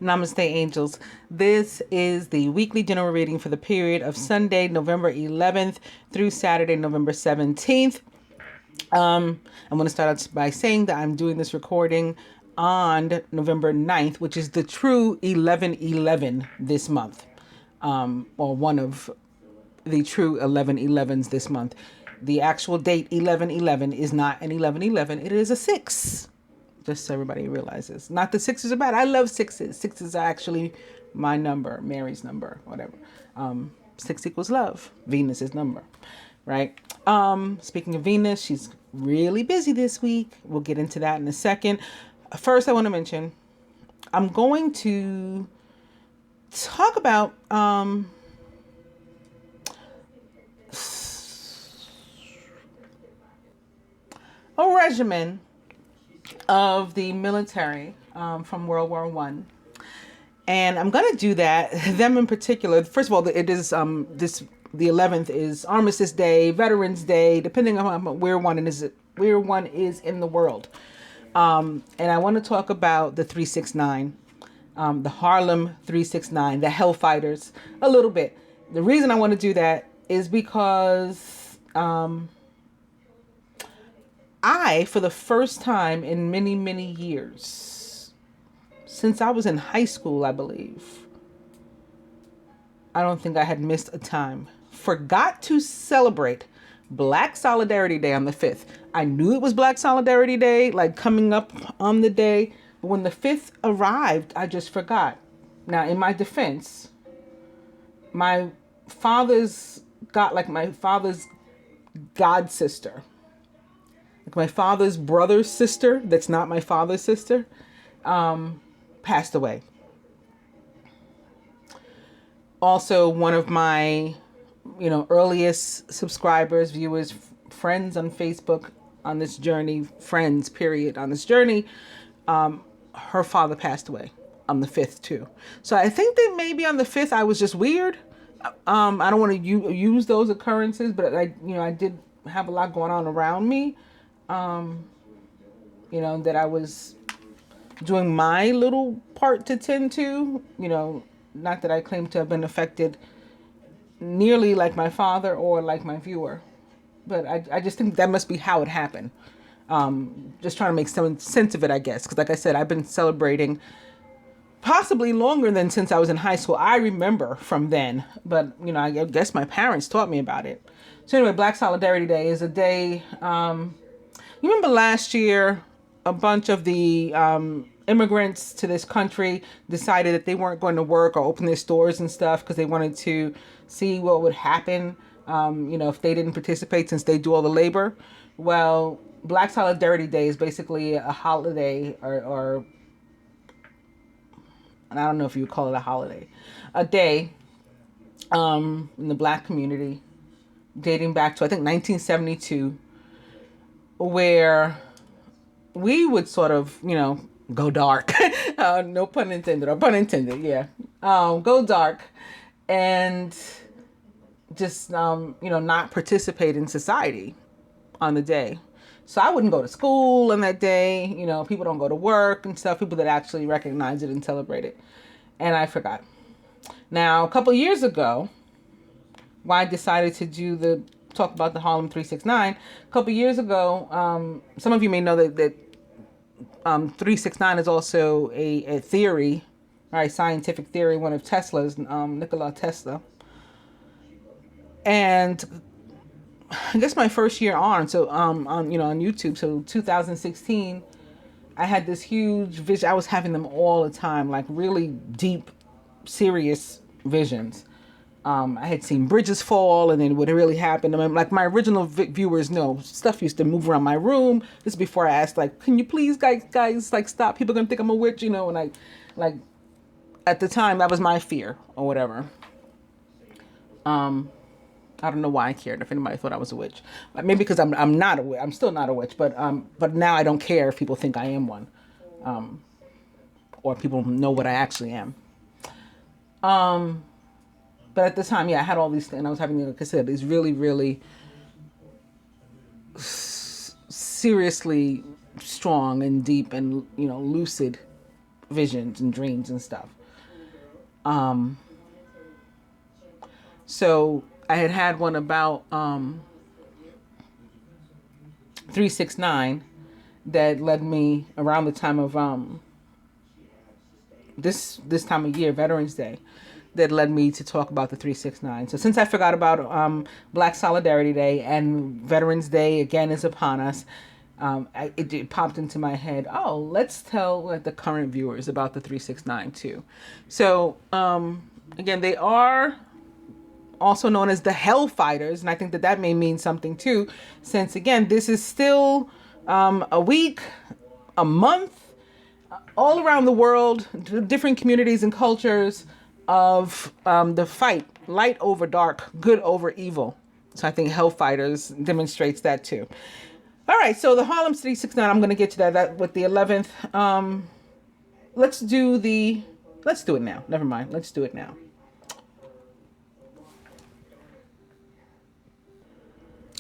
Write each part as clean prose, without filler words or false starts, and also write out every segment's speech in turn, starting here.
Namaste, angels. This is the weekly general reading for the period of Sunday, November 11th through Saturday, November 17th. I'm going to start out by saying that I'm doing this recording on November 9th, which is the true 11/11 this month, or one of the true 11/11s this month. The actual date 11/11 is not an 11/11, it is a 6. Just so everybody realizes. Not that sixes are bad. I love sixes. Sixes are actually my number, Mary's number, whatever. 6 equals love, Venus's number, right? Speaking of Venus, she's really busy this week. We'll get into that in a second. First, I want to mention, I'm going to talk about a regimen of the military from World War One, and I'm going to do that. Them in particular. First of all, it is the 11th is Armistice Day, Veterans Day, depending on where one is in the world. And I want to talk about the 369, the Harlem 369, the Hellfighters, a little bit. The reason I want to do that is because I, for the first time in many, many years, since I was in high school, I believe, I don't think I had missed a time, forgot to celebrate Black Solidarity Day on the 5th. I knew it was Black Solidarity Day, like coming up on the day, but when the 5th arrived, I just forgot. Now, in my defense, my father's god sister, like my father's brother's sister, that's not my father's sister, passed away. Also, one of my, earliest subscribers, viewers, friends on Facebook on this journey, friends, period, on this journey, her father passed away on the 5th too. So I think that maybe on the 5th I was just weird. I don't want to use those occurrences, but I did have a lot going on around me. That I was doing my little part to tend to, not that I claim to have been affected nearly like my father or like my viewer, but I just think that must be how it happened. Just trying to make some sense of it, I guess. Because like I said, I've been celebrating possibly longer than since I was in high school. I remember from then, but, I guess my parents taught me about it. So anyway, Black Solidarity Day is a day, you remember last year, a bunch of the immigrants to this country decided that they weren't going to work or open their stores and stuff because they wanted to see what would happen, if they didn't participate since they do all the labor. Well, Black Solidarity Day is basically a holiday or and I don't know if you would call it a holiday, a day in the Black community dating back to, I think, 1972, where we would sort of, go dark. No pun intended, or pun intended, yeah. Go dark and just, not participate in society on the day. So I wouldn't go to school on that day. People don't go to work and stuff, people that actually recognize it and celebrate it. And I forgot. Now, a couple years ago, why I decided to talk about the Harlem 369. A couple years ago, some of you may know that 369 is also a theory, right? Scientific theory, one of Tesla's, Nikola Tesla. And I guess my first year on YouTube, so 2016, I had this huge vision. I was having them all the time, like really deep, serious visions. I had seen bridges fall, and then what really happened. I mean, like my original viewers know, stuff used to move around my room. This is before I asked, like, can you please, guys, like, stop? People are gonna think I'm a witch, and like, at the time that was my fear or whatever. I don't know why I cared if anybody thought I was a witch. Maybe because I'm not a witch. I'm still not a witch, but now I don't care if people think I am one, or people know what I actually am. But at the time, I had all these things, and I was having, like I said, these really, really seriously strong and deep and, lucid visions and dreams and stuff. So I had one about 369 that led me around the time of this time of year, Veterans Day, that led me to talk about the 369. So since I forgot about Black Solidarity Day and Veterans Day again is upon us, it popped into my head, oh, let's tell the current viewers about the 369 too. So again, they are also known as the Hellfighters, and I think that may mean something too, since again, this is still a week, a month, all around the world, different communities and cultures of the fight, light over dark, good over evil. So I think Hellfighters demonstrates that too. All right, so the Harlem 369, I'm going to get to that with the 11th. Let's do it now. Never mind. Let's do it now.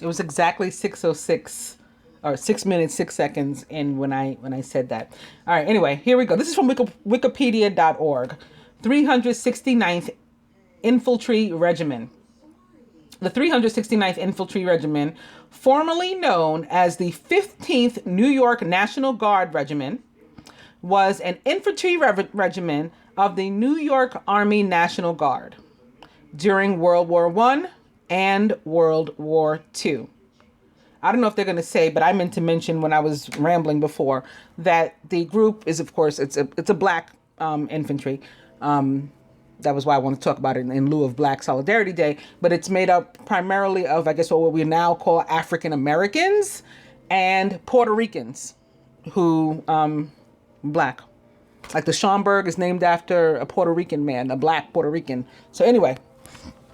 It was exactly 6:06 or 6 minutes, 6 seconds in when I said that. All right, anyway, here we go. This is from wikipedia.org. 369th Infantry Regiment. The 369th Infantry Regiment, formerly known as the 15th New York National Guard Regiment, was an infantry regiment of the New York Army National Guard during World War I and World War II. I don't know if they're going to say, but I meant to mention when I was rambling before that the group is, of course, it's a black infantry. That was why I want to talk about it in lieu of Black Solidarity Day. But it's made up primarily of, I guess, what we now call African Americans and Puerto Ricans who black. Like the Schomburg is named after a Puerto Rican man, a black Puerto Rican. So anyway,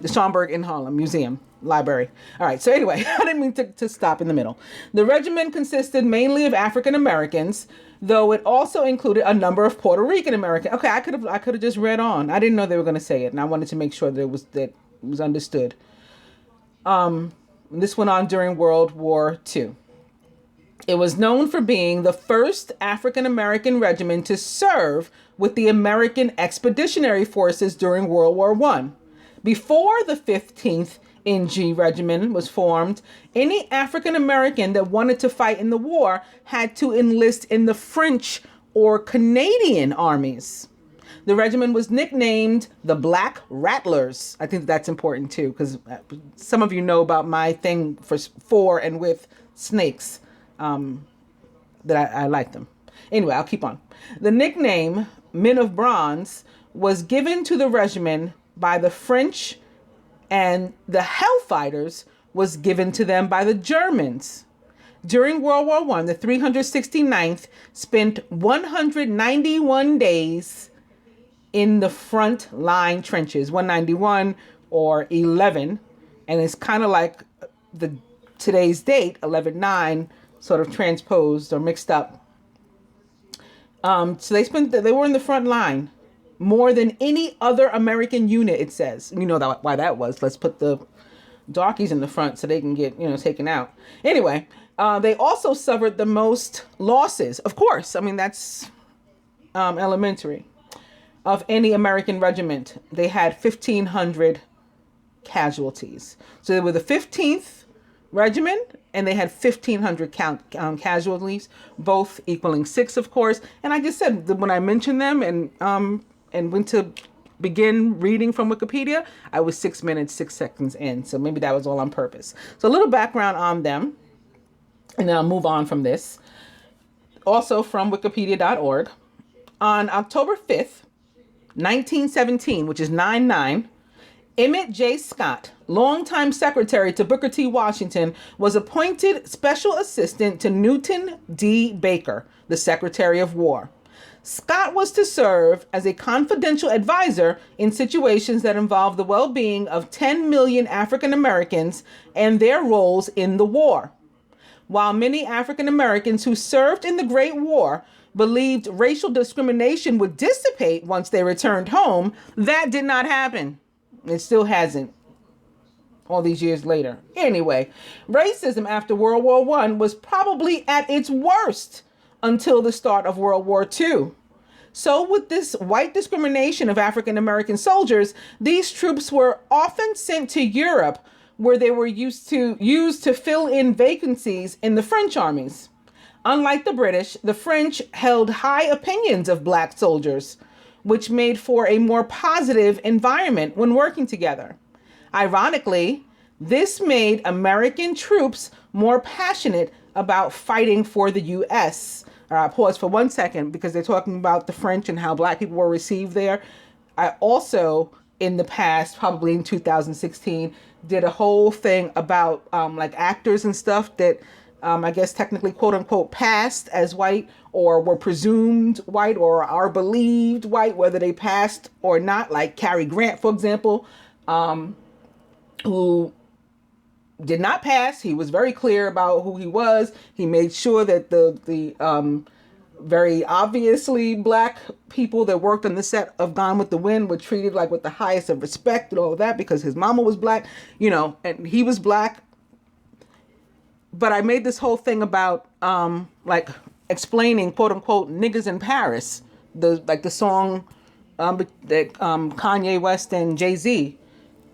the Schomburg in Harlem Museum Library. All right. So anyway, I didn't mean to stop in the middle. The regiment consisted mainly of African Americans, though it also included a number of Puerto Rican Americans. Okay, I could have just read on. I didn't know they were going to say it, and I wanted to make sure that it was understood. This went on during World War II. It was known for being the first African American regiment to serve with the American Expeditionary Forces during World War I. Before the 15th NG Regiment was formed, any African American that wanted to fight in the war had to enlist in the French or Canadian armies. The regiment was nicknamed the Black Rattlers. I think that's important too, because some of you know about my thing for and with snakes, that I like them. Anyway, I'll keep on. The nickname Men of Bronze was given to the regiment by the French, and the Hellfighters was given to them by the Germans. During World War I, the 369th spent 191 days in the front line trenches, 191 or 11, and it's kind of like today's date, 11/9, sort of transposed or mixed up. So they were in the front line more than any other American unit, it says. You know why that was. Let's put the darkies in the front so they can get, taken out. Anyway, they also suffered the most losses. Of course, I mean, that's elementary. Of any American regiment, they had 1,500 casualties. So they were the 15th regiment, and they had 1,500 casualties, both equaling 6, of course. And I just said that when I mentioned them and went to begin reading from Wikipedia, I was 6 minutes, 6 seconds in. So maybe that was all on purpose. So a little background on them, and then I'll move on from this. Also from wikipedia.org. On October 5th, 1917, which is 9/9, Emmett J. Scott, longtime secretary to Booker T. Washington, was appointed special assistant to Newton D. Baker, the Secretary of War. Scott was to serve as a confidential advisor in situations that involved the well-being of 10 million African Americans and their roles in the war. While many African Americans who served in the Great War believed racial discrimination would dissipate once they returned home, that did not happen. It still hasn't, all these years later. Anyway, racism after World War I was probably at its worst until the start of World War II. So with this white discrimination of African American soldiers, these troops were often sent to Europe, where they were used to fill in vacancies in the French armies. Unlike the British, the French held high opinions of black soldiers, which made for a more positive environment when working together. Ironically, this made American troops more passionate about fighting for the U.S. I'll pause for 1 second because they're talking about the French and how black people were received there. I also, in the past, probably in 2016, did a whole thing about like actors and stuff that I guess technically, quote unquote, passed as white or were presumed white or are believed white, whether they passed or not, like Cary Grant, for example, who did not pass. He was very clear about who he was. He made sure that the very obviously black people that worked on the set of Gone with the Wind were treated like with the highest of respect and all of that because his mama was black, you know, and he was black. But I made this whole thing about like explaining, quote unquote, niggas in Paris, the song that Kanye West and Jay-Z.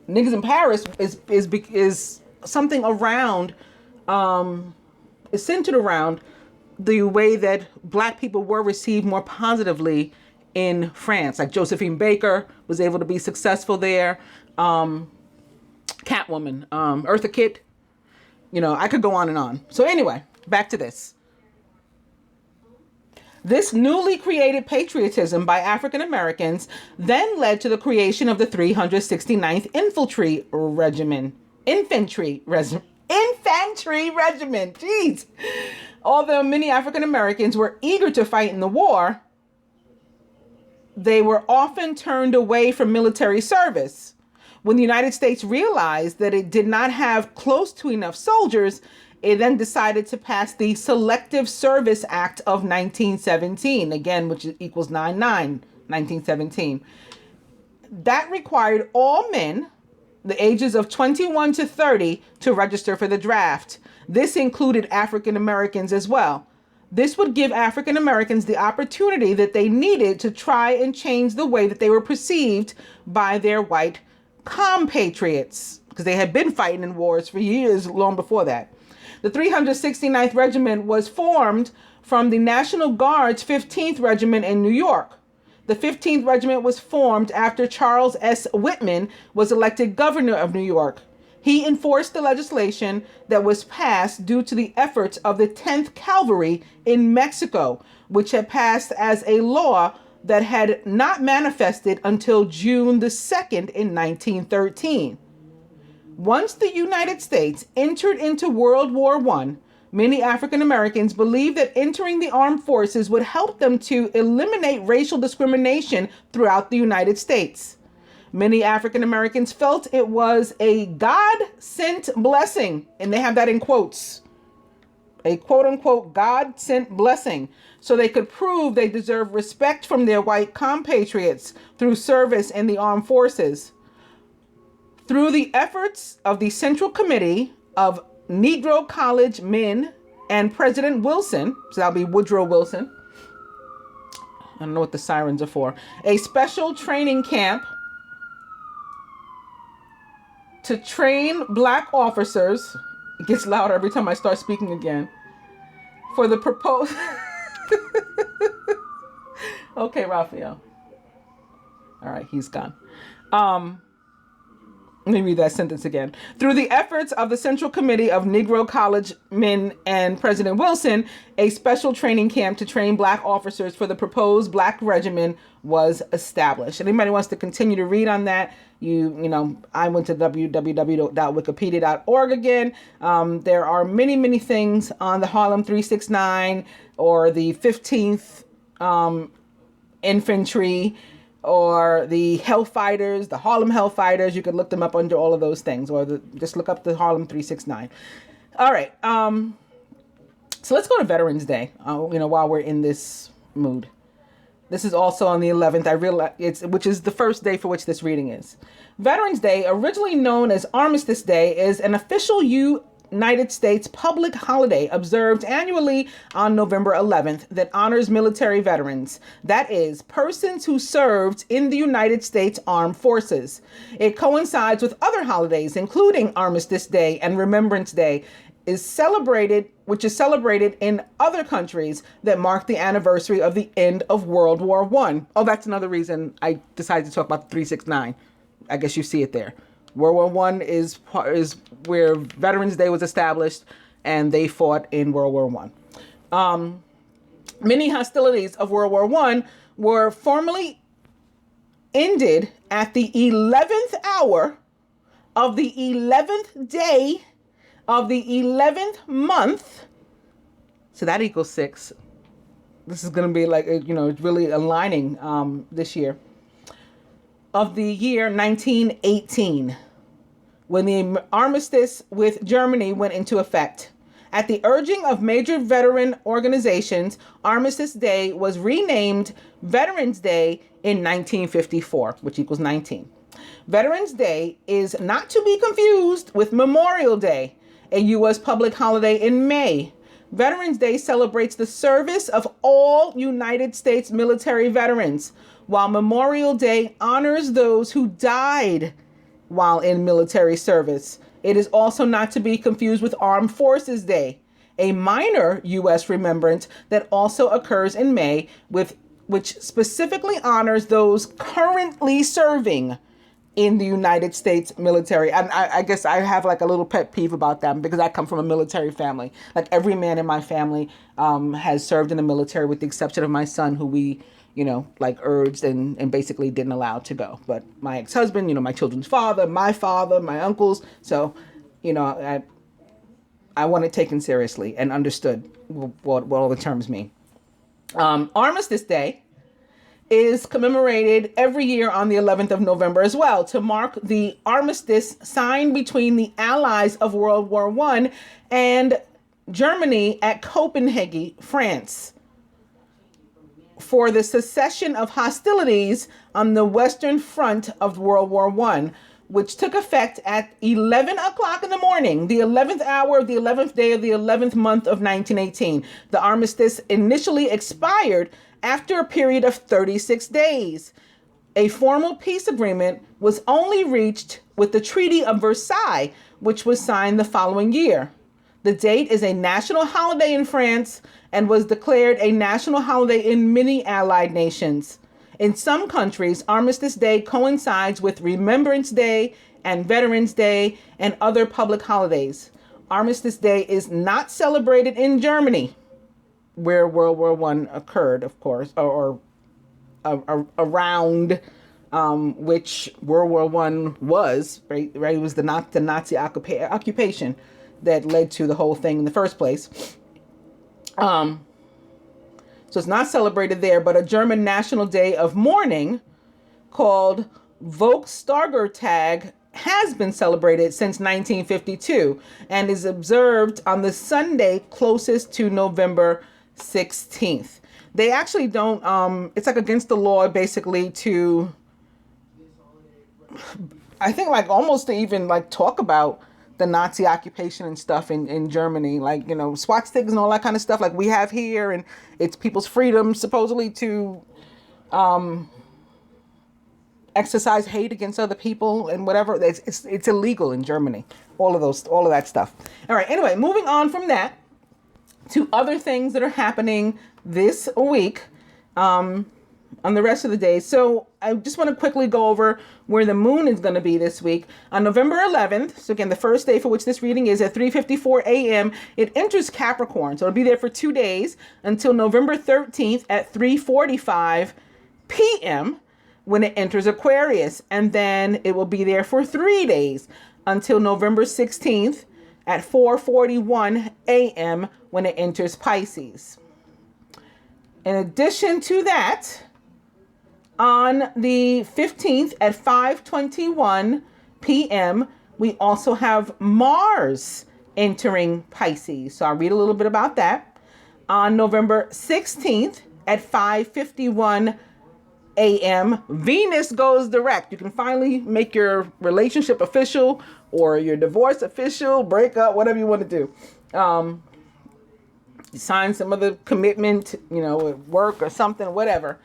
Niggas in Paris is something around, is centered around the way that black people were received more positively in France. Like Josephine Baker was able to be successful there. Catwoman, Eartha Kitt, you know, I could go on and on. So anyway, back to this. This newly created patriotism by African Americans then led to the creation of the 369th Infantry Regiment. Jeez. Although many African Americans were eager to fight in the war, they were often turned away from military service. When the United States realized that it did not have close to enough soldiers, it then decided to pass the Selective Service Act of 1917, again, which equals 1917. That required all men, the ages of 21 to 30, to register for the draft. This included African Americans as well. This would give African Americans the opportunity that they needed to try and change the way that they were perceived by their white compatriots, because they had been fighting in wars for years long before that. The 369th Regiment was formed from the National Guard's 15th Regiment in New York. The 15th Regiment was formed after Charles S. Whitman was elected governor of New York. He enforced the legislation that was passed due to the efforts of the 10th Cavalry in Mexico, which had passed as a law that had not manifested until June the 2nd in 1913. Once the United States entered into World War I, many African Americans believed that entering the armed forces would help them to eliminate racial discrimination throughout the United States. Many African Americans felt it was a God-sent blessing, and they have that in quotes, a quote-unquote God-sent blessing, so they could prove they deserve respect from their white compatriots through service in the armed forces. Through the efforts of the Central Committee of Negro College Men and President Wilson, so that'll be Woodrow Wilson, I don't know what the sirens are for, a special training camp to train black officers. It gets louder every time I start speaking again. For the proposed... Okay, Raphael. All right, he's gone. Let me read that sentence again. Through the efforts of the Central Committee of Negro College Men and President Wilson, a special training camp to train black officers for the proposed black regiment was established. Anybody wants to continue to read on that, you know, I went to www.wikipedia.org again. There are many, many things on the Harlem 369 or the 15th Infantry or the Hellfighters, the Harlem Hellfighters. You can look them up under all of those things, or just look up the Harlem 369. All right. So let's go to Veterans Day, while we're in this mood. This is also on the 11th. I realize which is the first day for which this reading is. Veterans Day, originally known as Armistice Day, is an official United States public holiday observed annually on November 11th that honors military veterans. That is, persons who served in the United States Armed Forces. It coincides with other holidays, including Armistice Day and Remembrance Day, which is celebrated in other countries that mark the anniversary of the end of World War I. Oh, that's another reason I decided to talk about the 369. I guess you see it there. World War I is where Veterans Day was established, and they fought in World War I. Many hostilities of World War I were formally ended at the 11th hour of the 11th day of the 11th month. So that equals 6. This is going to be like, really aligning this year. Of the year 1918, when the armistice with Germany went into effect. At the urging of major veteran organizations, Armistice Day was renamed Veterans Day in 1954, which equals 19. Veterans Day is not to be confused with Memorial Day, a U.S. public holiday in May. Veterans Day celebrates the service of all United States military veterans, while Memorial Day honors those who died while in military service. It is also not to be confused with Armed Forces Day, a minor U.S. remembrance that also occurs in May, which specifically honors those currently serving in the United States military. And I guess I have like a little pet peeve about that because I come from a military family. Like every man in my family has served in the military with the exception of my son, who we urged and basically didn't allow to go. But my ex-husband, my children's father, my uncles. So, I want it taken seriously and understood what all the terms mean. Armistice Day is commemorated every year on the 11th of November as well, to mark the armistice signed between the Allies of World War I and Germany at Copenhagen, France, for the cessation of hostilities on the Western Front of World War I, which took effect at 11 o'clock in the morning, the 11th hour of the 11th day of the 11th month of 1918. The armistice initially expired after a period of 36 days. A formal peace agreement was only reached with the Treaty of Versailles, which was signed the following year. The date is a national holiday in France and was declared a national holiday in many Allied nations. In some countries, Armistice Day coincides with Remembrance Day and Veterans Day and other public holidays. Armistice Day is not celebrated in Germany, where World War I occurred, of course, or around which World War I was, right? It was the Nazi occupation that led to the whole thing in the first place. So it's not celebrated there, but a German national day of mourning called Volkstag has been celebrated since 1952 and is observed on the Sunday closest to November 16th. They actually don't, it's like against the law basically to, I think like almost to even like talk about the Nazi occupation and stuff in Germany, like, swastikas and all that kind of stuff like we have here, and it's people's freedom supposedly to exercise hate against other people and whatever. It's illegal in Germany. All of that stuff. All right. Anyway, moving on from that to other things that are happening this week on the rest of the days. So I just want to quickly go over where the moon is going to be this week. On November 11th, so again, the first day for which this reading is at 3:54 a.m., it enters Capricorn. So it'll be there for 2 days until November 13th at 3:45 p.m. when it enters Aquarius. And then it will be there for 3 days until November 16th at 4:41 a.m. when it enters Pisces. In addition to that, on the 15th at 5:21 p.m., we also have Mars entering Pisces. So I'll read a little bit about that. On November 16th at 5:51 a.m., Venus goes direct. You can finally make your relationship official or your divorce official, breakup, whatever you want to do. Sign some other commitment, at work or something, whatever.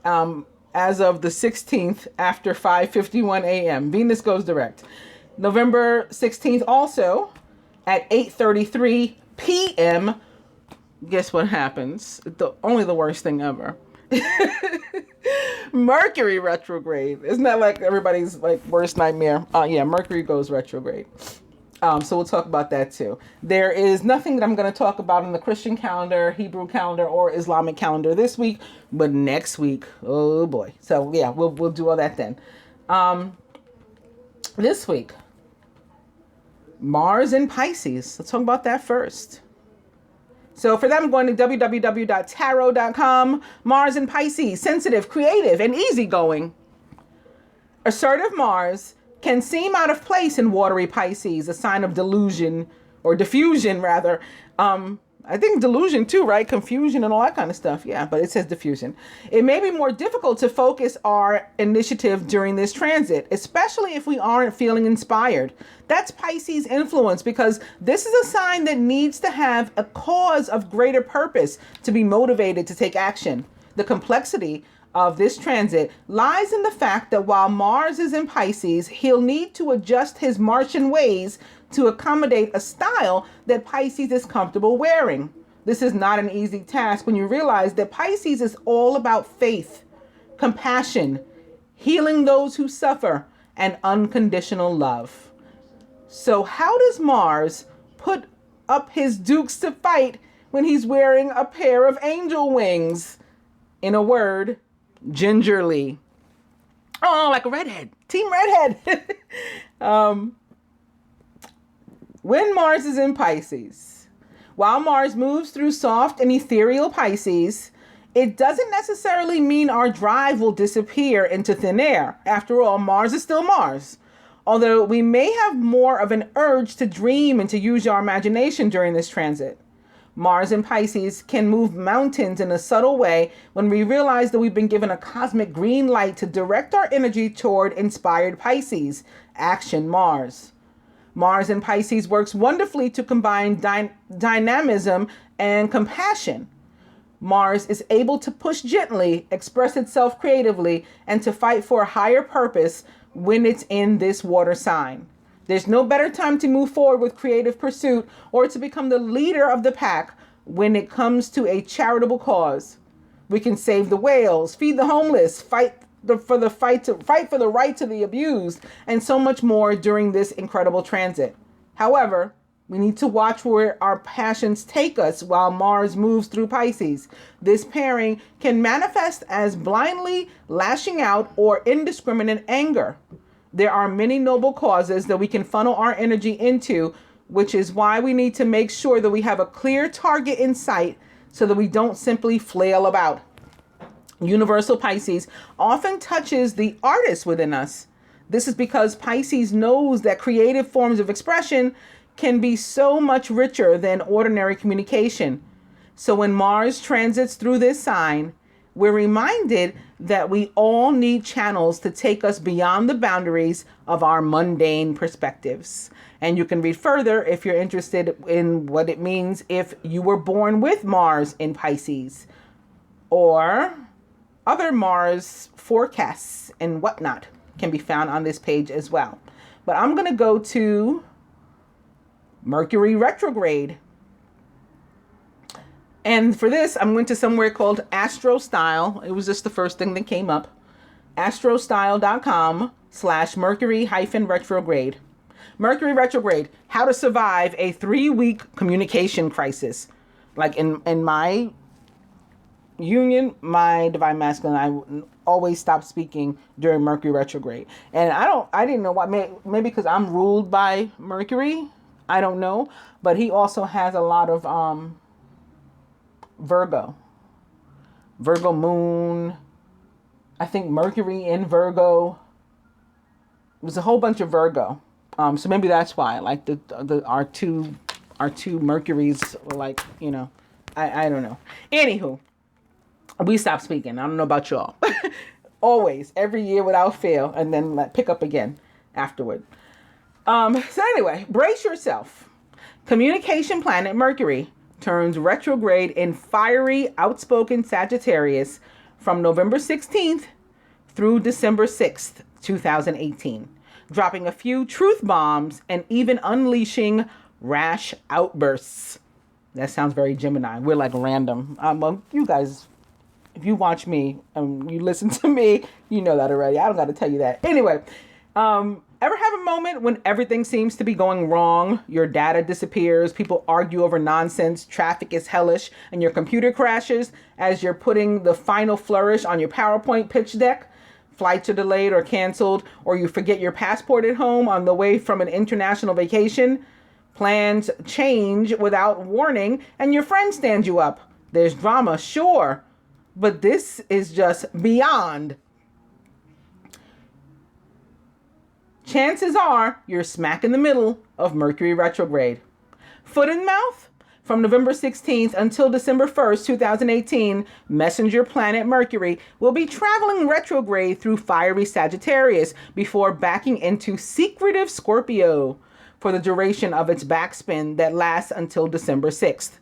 As of the 16th after 5:51 a.m. Venus goes direct. November 16th also at 8:33 p.m. Guess what happens? Only the worst thing ever. Mercury retrograde. Isn't that like everybody's worst nightmare? Mercury goes retrograde. So we'll talk about that too. There is nothing that I'm going to talk about in the Christian calendar, Hebrew calendar, or Islamic calendar this week, but next week, oh boy. So yeah, we'll do all that then. This week, Mars in Pisces. Let's talk about that first. So for that, I'm going to www.tarot.com. Mars in Pisces, sensitive, creative, and easygoing. Assertive Mars can seem out of place in watery Pisces, a sign of delusion, or diffusion rather. I think delusion too, right? Confusion and all that kind of stuff. Yeah, but it says diffusion. It may be more difficult to focus our initiative during this transit, especially if we aren't feeling inspired. That's Pisces influence, because this is a sign that needs to have a cause of greater purpose to be motivated to take action. The complexity of this transit lies in the fact that while Mars is in Pisces, he'll need to adjust his Martian ways to accommodate a style that Pisces is comfortable wearing. This is not an easy task when you realize that Pisces is all about faith, compassion, healing those who suffer, and unconditional love. So how does Mars put up his dukes to fight when he's wearing a pair of angel wings? In a word, gingerly. Oh, like a redhead. Team redhead. When Mars is in Pisces, while Mars moves through soft and ethereal Pisces, it doesn't necessarily mean our drive will disappear into thin air. After all, Mars is still Mars. Although we may have more of an urge to dream and to use our imagination during this transit. Mars in Pisces can move mountains in a subtle way when we realize that we've been given a cosmic green light to direct our energy toward inspired Pisces, action Mars. Mars in Pisces works wonderfully to combine dynamism and compassion. Mars is able to push gently, express itself creatively, and to fight for a higher purpose when it's in this water sign. There's no better time to move forward with creative pursuit or to become the leader of the pack when it comes to a charitable cause. We can save the whales, feed the homeless, fight for the right to the abused, and so much more during this incredible transit. However, we need to watch where our passions take us while Mars moves through Pisces. This pairing can manifest as blindly lashing out or indiscriminate anger. There are many noble causes that we can funnel our energy into, which is why we need to make sure that we have a clear target in sight so that we don't simply flail about. Universal Pisces often touches the artist within us. This is because Pisces knows that creative forms of expression can be so much richer than ordinary communication. So when Mars transits through this sign, we're reminded that we all need channels to take us beyond the boundaries of our mundane perspectives. And you can read further if you're interested in what it means if you were born with Mars in Pisces, or other Mars forecasts and whatnot can be found on this page as well. But I'm going to go to Mercury retrograde. And for this, I'm going to somewhere called Astro Style. It was just the first thing that came up. astrostyle.com/Mercury-retrograde. Mercury retrograde, how to survive a 3-week communication crisis. Like in my union, my divine masculine, I always stop speaking during Mercury retrograde. And I didn't know why. Maybe because I'm ruled by Mercury. I don't know. But he also has a lot of Virgo moon. I think Mercury in Virgo. It was a whole bunch of Virgo. So maybe that's why, like our two Mercuries were like, I don't know. Anywho, we stopped speaking. I don't know about y'all. Always, every year without fail, and then pick up again afterward. So anyway, brace yourself. Communication planet Mercury turns retrograde in fiery, outspoken Sagittarius from November 16th through December 6th, 2018, dropping a few truth bombs and even unleashing rash outbursts. That sounds very Gemini. We're like random. Well, you guys, if you watch me and you listen to me, you know that already. I don't got to tell you that. Anyway, ever have a moment when everything seems to be going wrong? Your data disappears, people argue over nonsense, traffic is hellish, and your computer crashes as you're putting the final flourish on your PowerPoint pitch deck? Flights are delayed or canceled, or you forget your passport at home on the way from an international vacation? Plans change without warning, and your friend stands you up. There's drama, sure, but this is just beyond. Chances are you're smack in the middle of Mercury retrograde. Foot in mouth? From November 16th until December 1st, 2018, messenger planet Mercury will be traveling retrograde through fiery Sagittarius before backing into secretive Scorpio for the duration of its backspin that lasts until December 6th.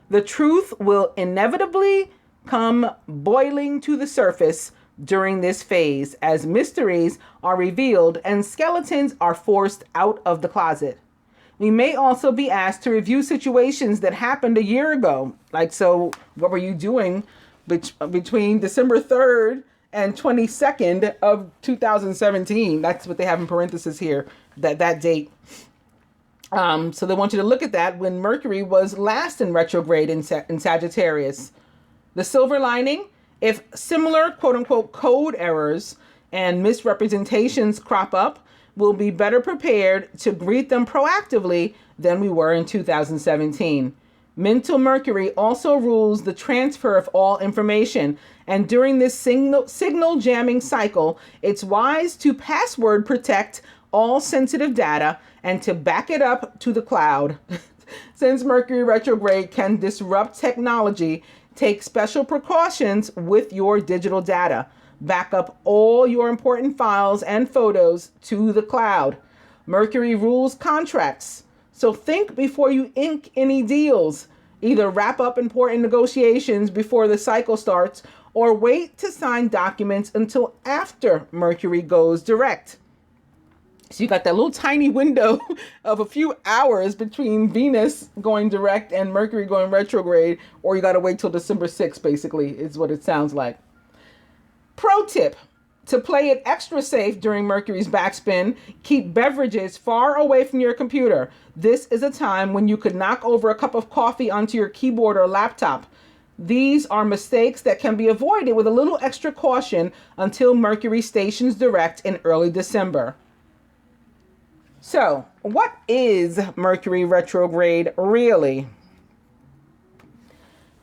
The truth will inevitably come boiling to the surface during this phase as mysteries are revealed and skeletons are forced out of the closet. We may also be asked to review situations that happened a year ago. Like, so what were you doing between December 3rd and 22nd of 2017? That's what they have in parentheses here, that date. So they want you to look at that when Mercury was last in retrograde in Sagittarius. The silver lining: if similar quote-unquote code errors and misrepresentations crop up, we'll be better prepared to greet them proactively than we were in 2017. Mental Mercury also rules the transfer of all information, and during this signal jamming cycle, it's wise to password protect all sensitive data and to back it up to the cloud. Since Mercury retrograde can disrupt technology, take special precautions with your digital data. Back up all your important files and photos to the cloud. Mercury rules contracts, so think before you ink any deals. Either wrap up important negotiations before the cycle starts or wait to sign documents until after Mercury goes direct. So you got that little tiny window of a few hours between Venus going direct and Mercury going retrograde, or you got to wait till December 6th, basically, is what it sounds like. Pro tip: to play it extra safe during Mercury's backspin, keep beverages far away from your computer. This is a time when you could knock over a cup of coffee onto your keyboard or laptop. These are mistakes that can be avoided with a little extra caution until Mercury stations direct in early December. So, what is Mercury retrograde really?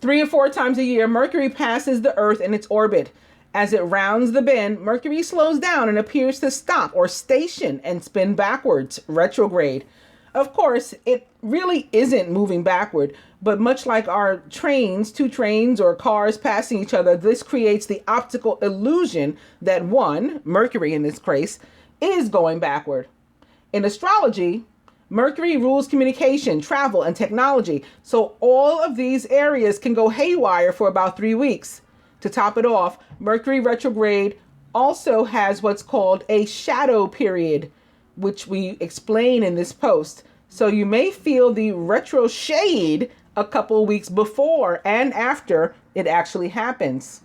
3 or 4 times a year, Mercury passes the Earth in its orbit. As it rounds the bend, Mercury slows down and appears to stop or station and spin backwards, retrograde. Of course, it really isn't moving backward, but much like our trains, 2 trains or cars passing each other, this creates the optical illusion that one, Mercury in this case, is going backward. In astrology, Mercury rules communication, travel, and technology, so all of these areas can go haywire for about 3 weeks. To top it off, Mercury retrograde also has what's called a shadow period, which we explain in this post. So you may feel the retro shade a couple weeks before and after it actually happens.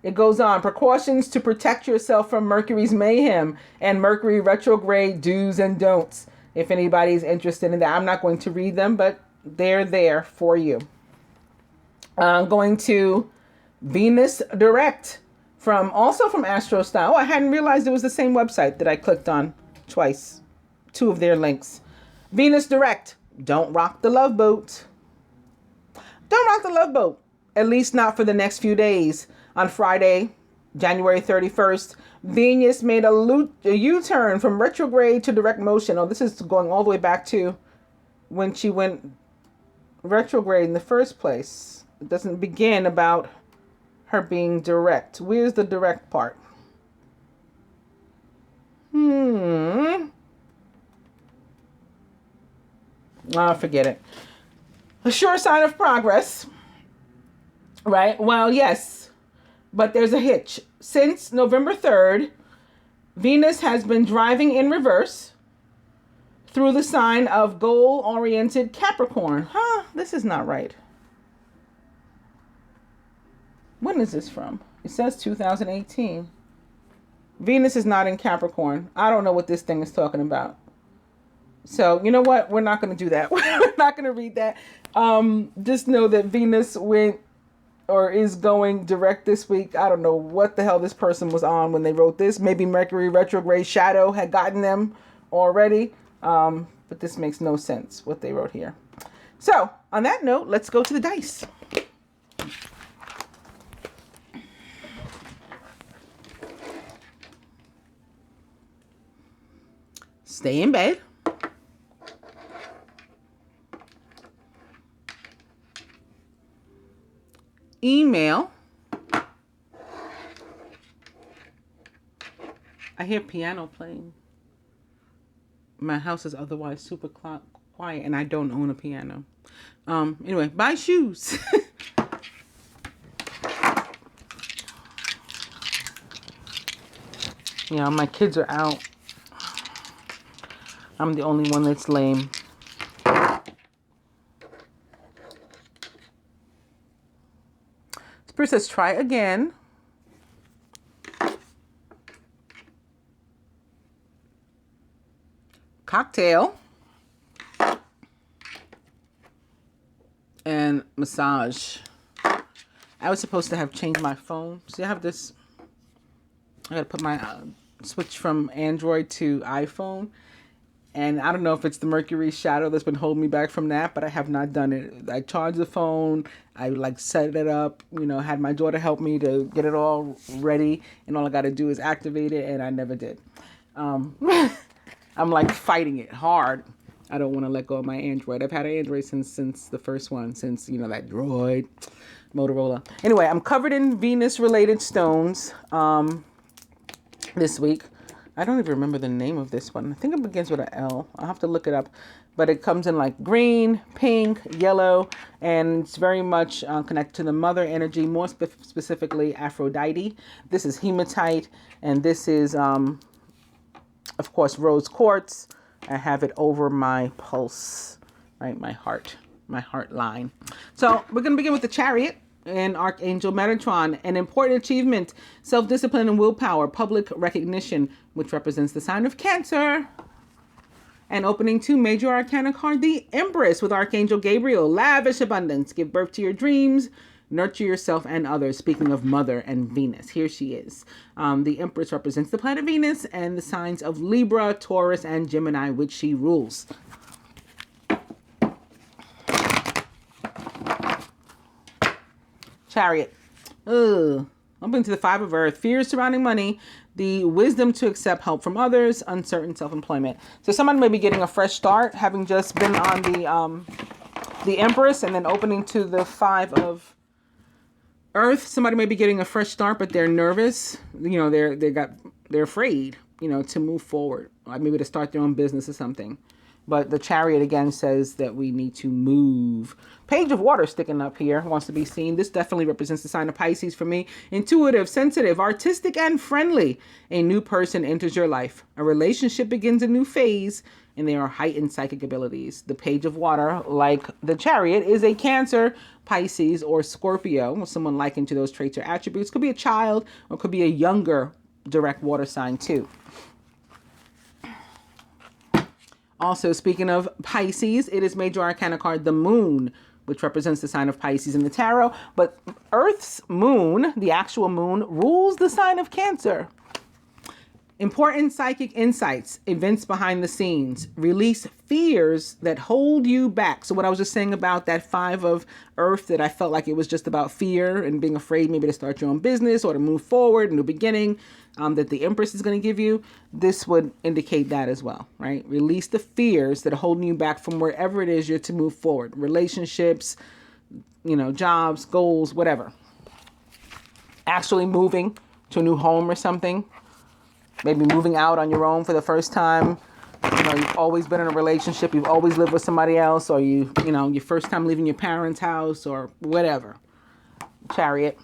It goes on, precautions to protect yourself from Mercury's mayhem and Mercury retrograde do's and don'ts. If anybody's interested in that, I'm not going to read them, but they're there for you. I'm going to Venus Direct from Astro Style. Oh, I hadn't realized it was the same website that I clicked on twice. 2 of their links. Venus Direct. Don't rock the love boat. Don't rock the love boat. At least not for the next few days. On Friday, January 31st, Venus made a U-turn from retrograde to direct motion. Oh, this is going all the way back to when she went retrograde in the first place. It doesn't begin about her being direct. Where's the direct part? Forget it. A sure sign of progress. Right? Well, yes. But there's a hitch. Since November 3rd, Venus has been driving in reverse through the sign of goal-oriented Capricorn. This is not right. When is this from? It says 2018. Venus is not in Capricorn. I don't know what this thing is talking about. So, you know what? We're not going to do that. We're not going to read that. Just know that Venus went or is going direct this week. I don't know what the hell this person was on when they wrote this. Maybe Mercury retrograde shadow had gotten them already. But this makes no sense, what they wrote here. So, on that note, let's go to the dice. Stay in bed. Email. I hear piano playing. My house is otherwise super quiet and I don't own a piano. Anyway, buy shoes. Yeah, my kids are out. I'm the only one that's lame. Spirit says, try again. Cocktail. And massage. I was supposed to have changed my phone. See, I have this. I got to put my switch from Android to iPhone. And I don't know if it's the Mercury shadow that's been holding me back from that, but I have not done it. I charged the phone. I set it up, had my daughter help me to get it all ready. And all I got to do is activate it. And I never did. I'm fighting it hard. I don't want to let go of my Android. I've had an Android since the first one, since, that Droid, Motorola. Anyway, I'm covered in Venus-related stones this week. I don't even remember the name of this one. I think it begins with an L. I'll have to look it up. But it comes in green, pink, yellow, and it's very much connected to the mother energy, more specifically Aphrodite. This is hematite, and this is, of course, rose quartz. I have it over my pulse, right? My heart line. So we're going to begin with the Chariot. And Archangel Metatron, an important achievement, self-discipline and willpower, public recognition, which represents the sign of Cancer. And opening 2 major arcana card, the Empress with Archangel Gabriel, lavish abundance, give birth to your dreams, nurture yourself and others. Speaking of Mother and Venus, here she is. The Empress represents the planet Venus and the signs of Libra, Taurus, and Gemini, which she rules. Chariot. Open to the 5 of Earth. Fears surrounding money. The wisdom to accept help from others. Uncertain self-employment. So someone may be getting a fresh start, having just been on the Empress, and then opening to the 5 of Earth. Somebody may be getting a fresh start, but they're nervous. They're afraid, to move forward. Maybe to start their own business or something. But the Chariot again says that we need to move. Page of Water sticking up here wants to be seen. This definitely represents the sign of Pisces for me. Intuitive, sensitive, artistic, and friendly. A new person enters your life. A relationship begins a new phase, and there are heightened psychic abilities. The Page of Water, like the Chariot, is a Cancer, Pisces, or Scorpio, or someone likened to those traits or attributes. Could be a child, or could be a younger direct water sign too. Also, speaking of Pisces, it is major arcana card, the Moon, which represents the sign of Pisces in the tarot. But Earth's moon, the actual moon, rules the sign of Cancer. Important psychic insights, events behind the scenes, release fears that hold you back. So what I was just saying about that 5 of Earth, that I felt like it was just about fear and being afraid maybe to start your own business or to move forward, new beginning, that the Empress is going to give you. This would indicate that as well, right? Release the fears that are holding you back from wherever it is you're to move forward. Relationships, jobs, goals, whatever. Actually moving to a new home or something. Maybe moving out on your own for the first time, know, you've always been in a relationship, you've always lived with somebody else, or you know, your first time leaving your parents' house or whatever. Chariot.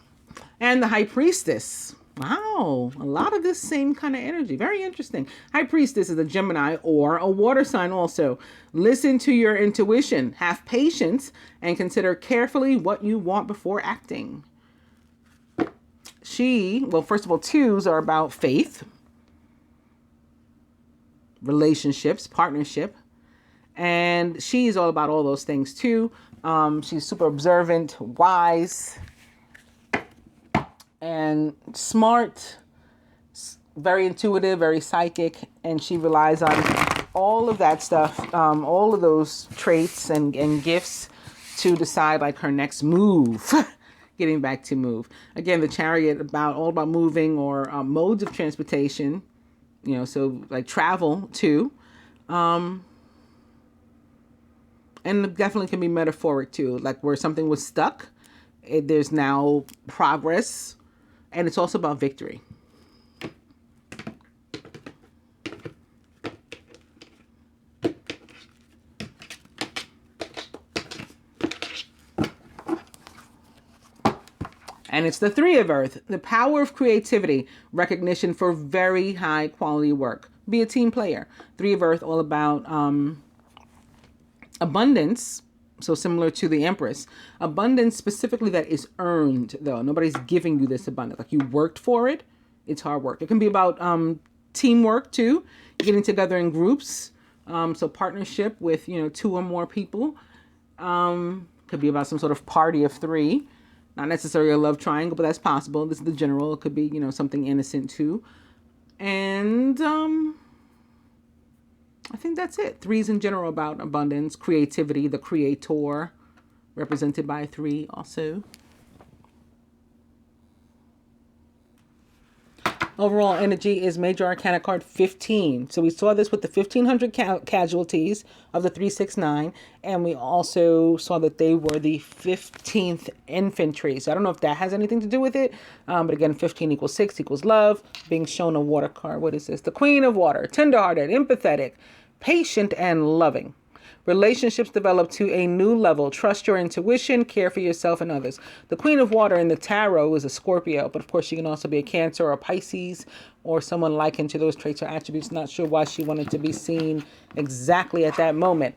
And the High Priestess. Wow, a lot of this same kind of energy. Very interesting. High Priestess is a Gemini or a water sign also. Listen to your intuition, have patience, and consider carefully what you want before acting. Well, first of all, twos are about faith, relationships, partnership. And she's all about all those things too. She's super observant, wise, and smart, very intuitive, very psychic, and she relies on all of that stuff, all of those traits and gifts to decide like her next move. Getting back to move. Again, the Chariot all about moving or modes of transportation, you know, so like travel too. And it definitely can be metaphoric too, like where something was stuck, there's now progress. And it's also about victory. And it's the Three of Earth, the power of creativity, recognition for very high quality work. Be a team player. Three of Earth, all about abundance. So similar to the Empress. Abundance specifically that is earned, though. Nobody's giving you this abundance. Like you worked for it. It's hard work. It can be about teamwork, too. Getting together in groups. So partnership with, you know, 2 or more people. Could be about some sort of party of 3. Not necessarily a love triangle, but that's possible. This is the general. It could be, you know, something innocent, too. And I think that's it. 3s in general about abundance, creativity, the creator, represented by 3 also. Overall energy is Major Arcana card 15. So we saw this with the 1,500 casualties of the 369. And we also saw that they were the 15th infantry. So I don't know if that has anything to do with it. But again, 15 equals 6 equals love. Being shown a water card. What is this? The Queen of Water. Tenderhearted, empathetic, patient, and loving. Relationships develop to a new level. Trust your intuition. Care for yourself and others. The Queen of Water in the tarot is a Scorpio, but of course she can also be a Cancer or a Pisces or someone likened to those traits or attributes. Not sure why she wanted to be seen exactly at that moment.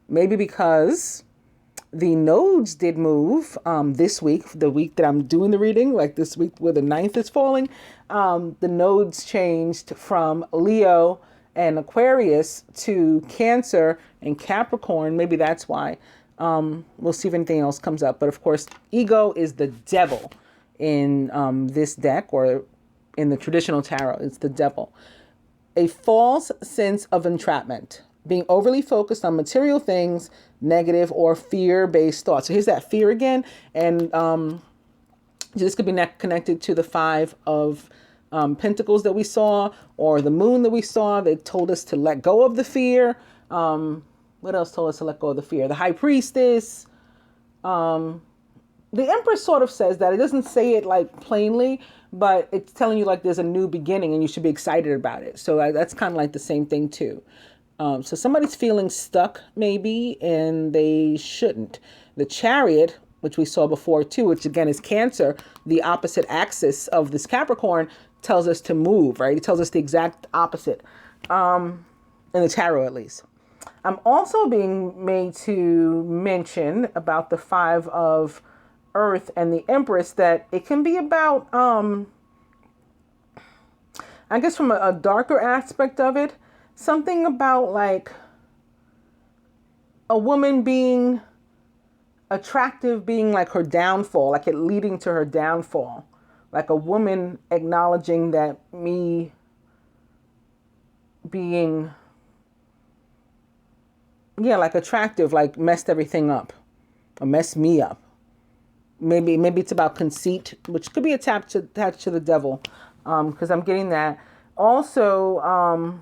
Maybe because the nodes did move this week, the week that I'm doing the reading, like this week where the 9th is falling. The nodes changed from Leo and Aquarius to Cancer and Capricorn. Maybe that's why. We'll see if anything else comes up. But of course, ego is the devil in this deck, or in the traditional tarot. It's the devil. A false sense of entrapment. Being overly focused on material things, negative or fear-based thoughts. So here's that fear again. And this could be connected to the 5 of Pentacles that we saw, or the moon that we saw. They told us to let go of the fear. What else told us to let go of the fear? The High Priestess. The Empress sort of says that. It doesn't say it like plainly, but it's telling you like there's a new beginning and you should be excited about it. So that's kind of like the same thing too. So somebody's feeling stuck maybe, and they shouldn't. The Chariot, which we saw before too, which again is Cancer, the opposite axis of this Capricorn, tells us to move, right? It tells us the exact opposite, in the tarot at least. I'm also being made to mention about the 5 of Earth and the Empress that it can be about, I guess from a darker aspect of it, something about like a woman being attractive, being like her downfall, like it leading to her downfall. Like a woman acknowledging that me being, like attractive, like messed everything up or messed me up. Maybe it's about conceit, which could be attached to the devil, because I'm getting that. Also,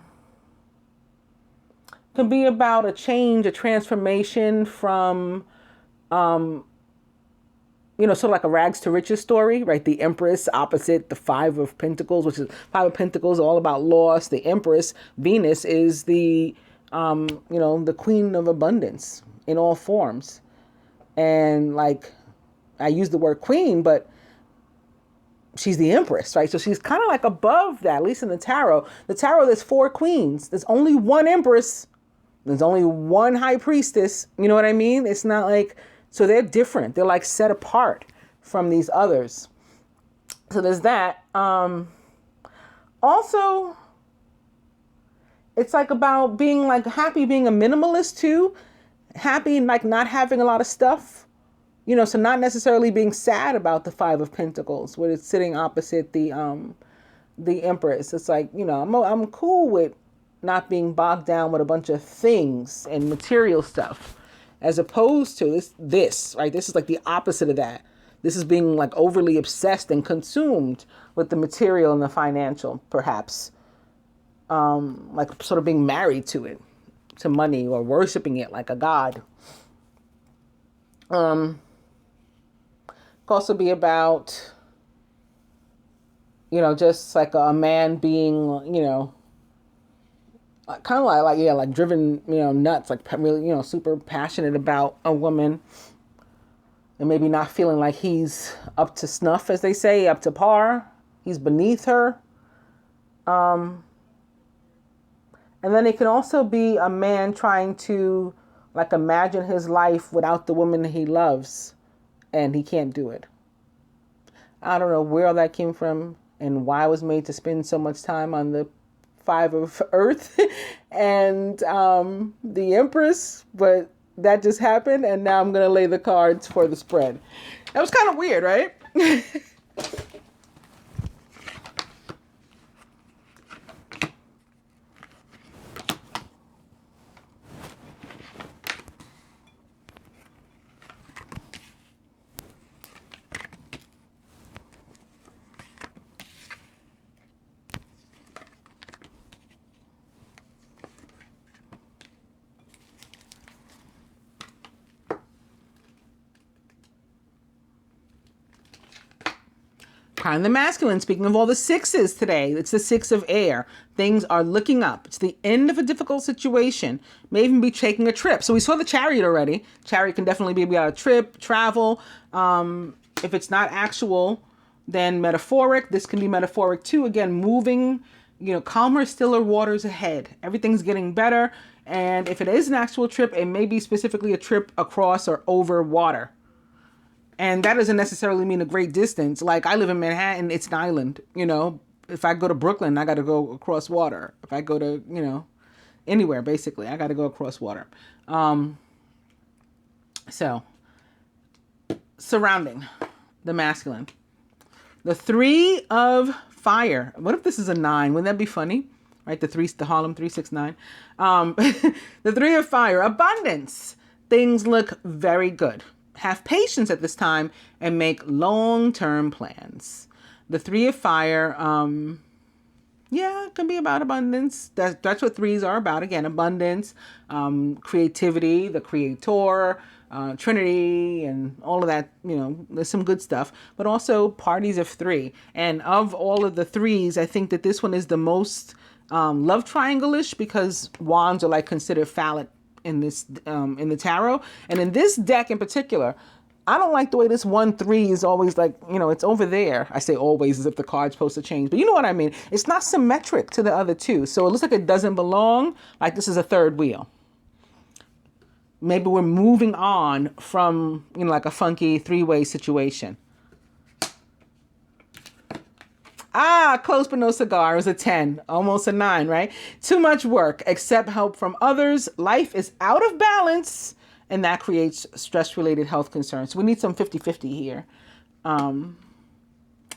can be about a change, a transformation from sort of like a rags to riches story, right? The Empress opposite the Five of Pentacles, which is Five of Pentacles, all about loss. The Empress, Venus, is the, the queen of abundance in all forms. And like, I use the word queen, but she's the Empress, right? So she's kind of like above that, at least in the tarot. The tarot, there's 4 queens. There's only one Empress. There's only one high priestess. You know what I mean? It's not like, so they're different. They're like set apart from these others. So there's that. Also, it's like about being like happy, being a minimalist too. Happy, like not having a lot of stuff. So not necessarily being sad about the Five of Pentacles, when it's sitting opposite the Empress. It's like, I'm cool with not being bogged down with a bunch of things and material stuff, as opposed to this, right? This is like the opposite of that. This is being like overly obsessed and consumed with the material and the financial, perhaps, like sort of being married to it, to money, or worshiping it like a god. Could also be about, just like a man being, kind of like driven, nuts, like really, super passionate about a woman, and maybe not feeling like he's up to snuff, as they say, up to par. He's beneath her. And then it can also be a man trying to like imagine his life without the woman he loves, and he can't do it. I don't know where all that came from and why I was made to spend so much time on the Five of Earth and the Empress, but that just happened, and now I'm going to lay the cards for the spread. That was kind of weird, right? Kind of the masculine. Speaking of all the sixes today, it's the 6 of air. Things are looking up. It's the end of a difficult situation. May even be taking a trip. So we saw the Chariot already. Chariot can definitely be about a trip, travel. If it's not actual, then metaphoric. This can be metaphoric too. Again, moving, calmer, stiller waters ahead. Everything's getting better. And if it is an actual trip, it may be specifically a trip across or over water. And that doesn't necessarily mean a great distance. Like, I live in Manhattan, it's an island, If I go to Brooklyn, I got to go across water. If I go to, anywhere, basically, I got to go across water. So, surrounding the masculine. The 3 of fire. What if this is a 9? Wouldn't that be funny? Right? The Harlem 369. The 3 of fire. Abundance. Things look very good. Have patience at this time and make long-term plans. The 3 of fire, it can be about abundance. That's what 3s are about. Again, abundance, creativity, the creator, Trinity, and all of that. There's some good stuff, but also parties of 3. And of all of the 3s, I think that this one is the most love triangle-ish, because wands are like considered phallic in this in the tarot, and in this deck in particular, I don't like the way this 1-3 is always like, it's over there. I say always as if the card's supposed to change, but you know what I mean. It's not symmetric to the other 2, so it looks like it doesn't belong. Like this is a 3rd wheel. Maybe we're moving on from like a funky 3-way situation. Close but no cigar. It was a 10, almost a 9, right? Too much work, accept help from others. Life is out of balance, and that creates stress-related health concerns. So we need some 50-50 here. When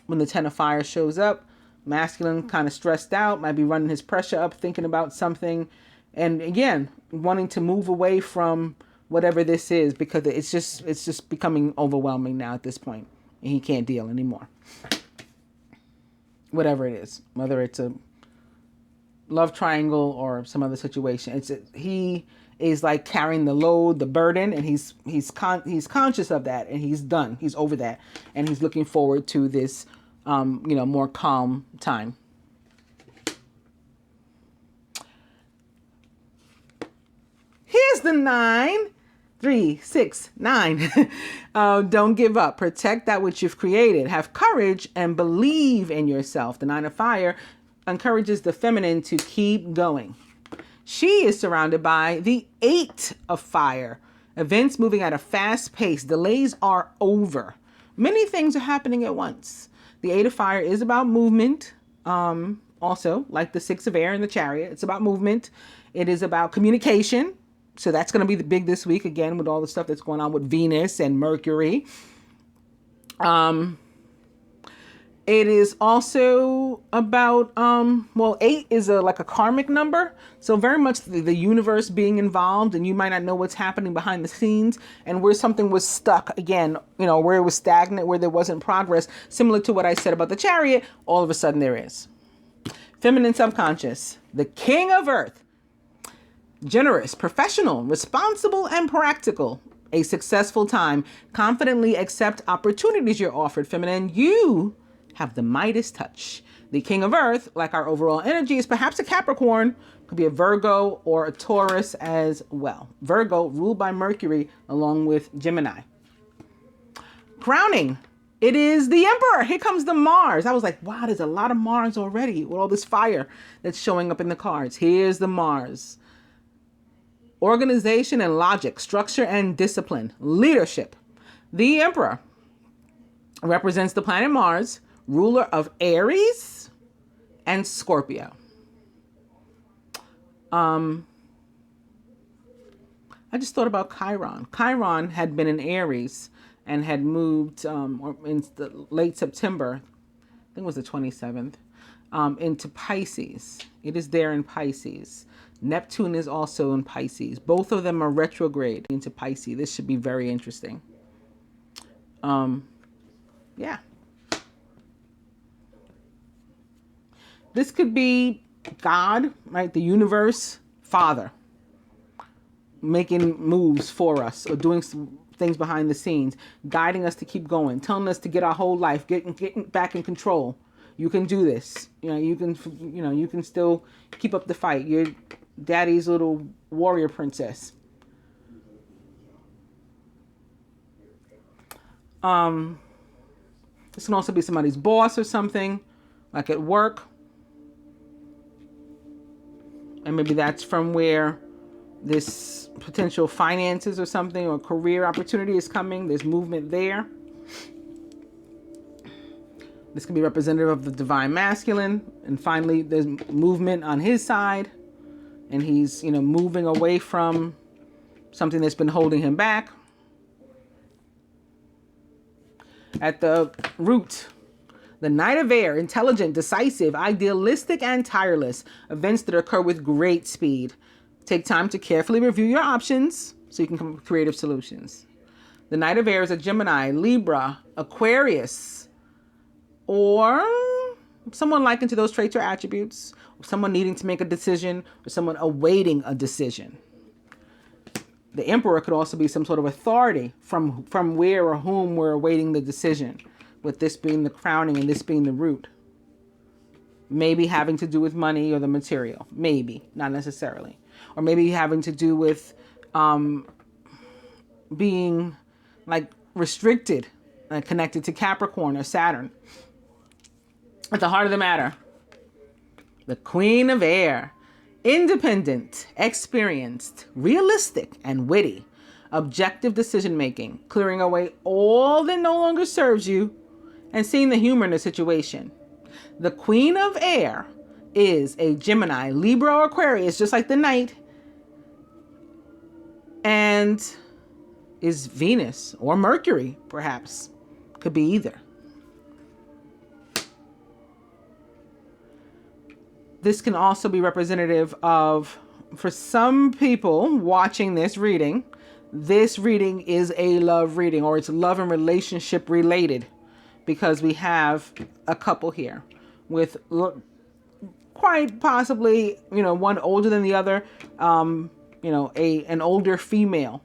the 10 of fire shows up, masculine, kind of stressed out, might be running his pressure up, thinking about something, and again, wanting to move away from whatever this is, because it's just becoming overwhelming now at this point, and he can't deal anymore. Whatever it is, whether it's a love triangle or some other situation, he is like carrying the load, the burden, and he's conscious of that, and he's done. He's over that, and he's looking forward to this, more calm time. Here's the 9. 3, 6, 9. Don't give up. Protect that which you've created. Have courage and believe in yourself. The 9 of fire encourages the feminine to keep going. She is surrounded by the 8 of fire. Events moving at a fast pace. Delays are over. Many things are happening at once. The 8 of fire is about movement. Also, like the 6 of air in the chariot, it's about movement. It is about communication. So that's going to be the big this week, again, with all the stuff that's going on with Venus and Mercury. It is also about, 8 is like a karmic number. So very much the universe being involved, and you might not know what's happening behind the scenes, and where something was stuck, again, where it was stagnant, where there wasn't progress, similar to what I said about the chariot, all of a sudden there is. Feminine subconscious, the king of earth. Generous, professional, responsible, and practical. A successful time. Confidently accept opportunities you're offered. Feminine, you have the Midas touch. The king of earth, like our overall energy, is perhaps a Capricorn. Could be a Virgo or a Taurus as well. Virgo, ruled by Mercury, along with Gemini. Crowning. It is the Emperor. Here comes the Mars. I was like, wow, there's a lot of Mars already with all this fire that's showing up in the cards. Here's the Mars. Organization and logic, structure and discipline, leadership. The Emperor represents the planet Mars, ruler of Aries and Scorpio. I just thought about Chiron. Chiron had been in Aries and had moved in the late September, I think it was the 27th, into Pisces. It is there in Pisces. Neptune is also in Pisces. Both of them are retrograde into Pisces. This should be very interesting. Yeah. This could be God, right? The universe, Father, making moves for us or doing some things behind the scenes, guiding us to keep going, telling us to get our whole life, getting back in control. You can do this. You can still keep up the fight. You're daddy's little warrior princess. This can also be somebody's boss or something, like at work. And maybe that's from where this potential finances or something or career opportunity is coming. There's movement there. This can be representative of the divine masculine. And finally, there's movement on his side. And he's, moving away from something that's been holding him back. At the root, the Knight of Air, intelligent, decisive, idealistic, and tireless. Events that occur with great speed. Take time to carefully review your options so you can come up with creative solutions. The Knight of Air is a Gemini, Libra, Aquarius, or someone likened to those traits or attributes, or someone needing to make a decision, or someone awaiting a decision. The Emperor could also be some sort of authority from where or whom we're awaiting the decision, with this being the crowning and this being the root. Maybe having to do with money or the material. Maybe, not necessarily. Or maybe having to do with being like restricted, connected to Capricorn or Saturn. At the heart of the matter, the Queen of Air. Independent, experienced, realistic, and witty. Objective decision-making, clearing away all that no longer serves you and seeing the humor in the situation. The Queen of Air is a Gemini, Libra, or Aquarius, just like the Knight, and is Venus or Mercury, perhaps. Could be either. This can also be representative of, for some people watching this reading is a love reading, or it's love and relationship related, because we have a couple here with quite possibly, one older than the other, you know, an older female,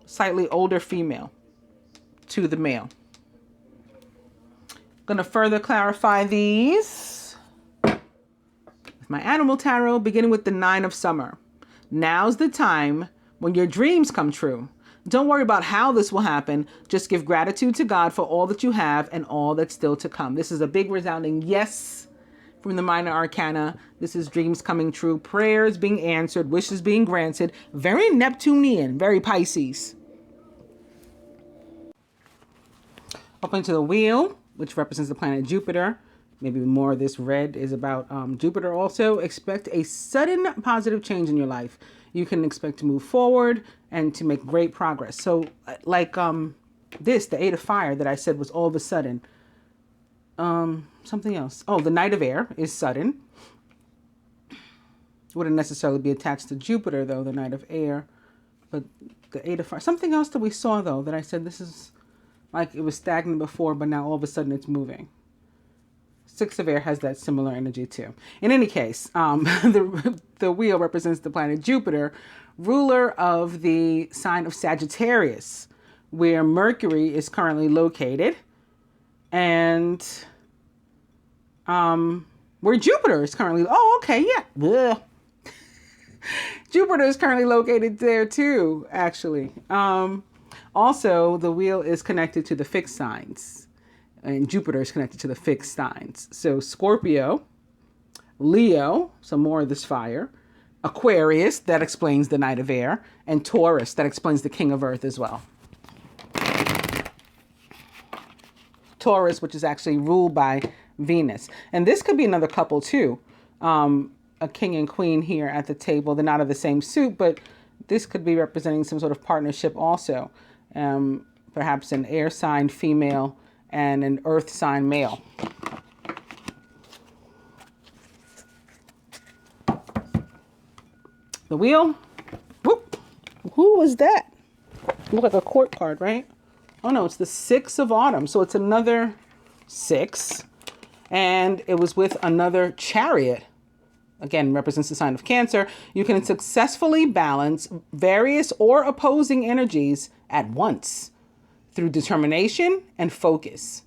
slightly older female to the male. Going to further clarify these with my animal tarot, beginning with the 9 of Summer. Now's the time when your dreams come true. Don't worry about how this will happen. Just give gratitude to God for all that you have and all that's still to come. This is a big resounding yes from the minor arcana. This is dreams coming true, prayers being answered, wishes being granted. Very Neptunian, very Pisces. Up to the wheel, which represents the planet Jupiter. Maybe more of this red is about Jupiter also. Expect a sudden positive change in your life. You can expect to move forward and to make great progress. So like this, the 8 of Fire that I said was all of a sudden. Something else. Oh, the Knight of Air is sudden. Wouldn't necessarily be attached to Jupiter though, the Knight of Air. But the 8 of Fire. Something else that we saw though that I said this is like it was stagnant before, but now all of a sudden it's moving. 6 of Air has that similar energy too. In any case, the wheel represents the planet Jupiter, ruler of the sign of Sagittarius, where Mercury is currently located, and where Jupiter is currently. Oh, okay, yeah. Ugh. Jupiter is currently located there too, actually. Also, the wheel is connected to the fixed signs. And Jupiter is connected to the fixed signs. So Scorpio, Leo, some more of this fire, Aquarius, that explains the Knight of Air, and Taurus, that explains the King of Earth as well. Taurus, which is actually ruled by Venus. And this could be another couple too. A king and queen here at the table. They're not of the same suit, but this could be representing some sort of partnership also. Perhaps an air sign female and an earth sign male. The wheel. Whoop. Who was that? Look like a court card, right? Oh no, it's the 6 of Autumn. So it's another 6. And it was with another Chariot. Again, represents the sign of Cancer. You can successfully balance various or opposing energies at once through determination and focus.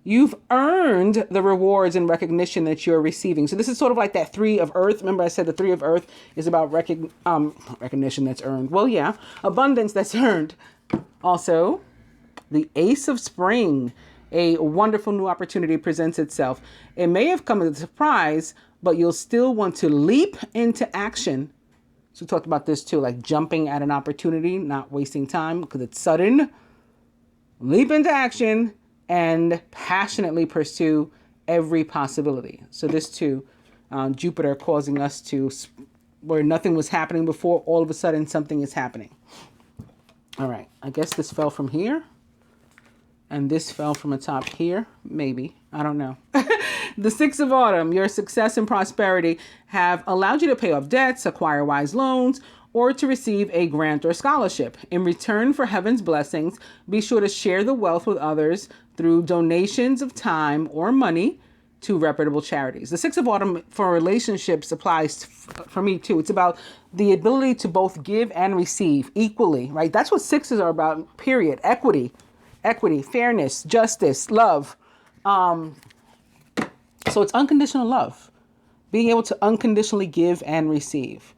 You've earned the rewards and recognition that you're receiving. So this is sort of like that 3 of Earth. Remember I said the 3 of Earth is about recognition that's earned. Well, yeah, abundance that's earned. Also, the Ace of Spring. A wonderful new opportunity presents itself. It may have come as a surprise, but you'll still want to leap into action. So we talked about this too, like jumping at an opportunity, not wasting time because it's sudden. Leap into action and passionately pursue every possibility. So this too, Jupiter causing us to, where nothing was happening before, all of a sudden something is happening. All right, I guess this fell from here. And this fell from the top here. Maybe. I don't know. The 6 of Autumn, your success and prosperity have allowed you to pay off debts, acquire wise loans, or to receive a grant or scholarship. In return for heaven's blessings, be sure to share the wealth with others through donations of time or money to reputable charities. The 6 of Autumn for relationships applies for me too. It's about the ability to both give and receive equally, right? That's what 6s are about, period. Equity, fairness, justice, love. So it's unconditional love. Being able to unconditionally give and receive.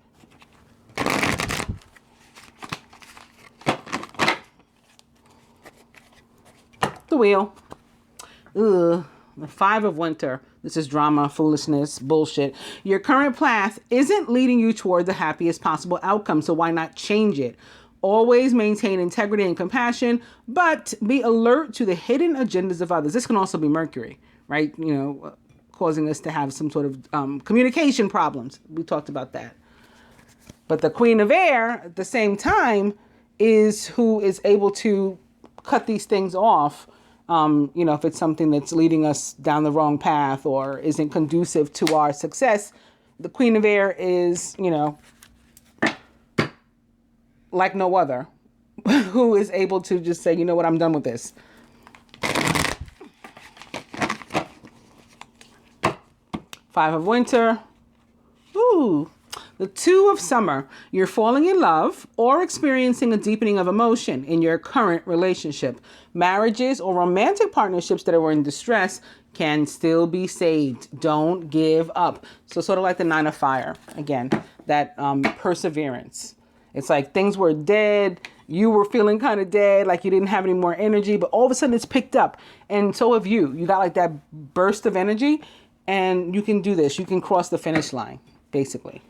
The wheel. Ugh. The 5 of Winter. This is drama, foolishness, bullshit. Your current path isn't leading you toward the happiest possible outcome, so why not change it? Always maintain integrity and compassion, but be alert to the hidden agendas of others. This can also be Mercury, right? You know, causing us to have some sort of communication problems. We talked about that. But the Queen of Air, at the same time, is who is able to cut these things off. You know, if it's something that's leading us down the wrong path or isn't conducive to our success, the Queen of Air is, you know, like no other, who is able to just say, you know what, I'm done with this. Five of Winter. Ooh, The Two of Summer. You're falling in love or experiencing a deepening of emotion in your current relationship. Marriages or romantic partnerships that are in distress can still be saved. Don't give up. So sort of like the Nine of Fire. Again, that perseverance. It's like things were dead. You were feeling kind of dead, like you didn't have any more energy, but all of a sudden it's picked up. And so have you. You got like that burst of energy, and you can do this. You can cross the finish line, basically.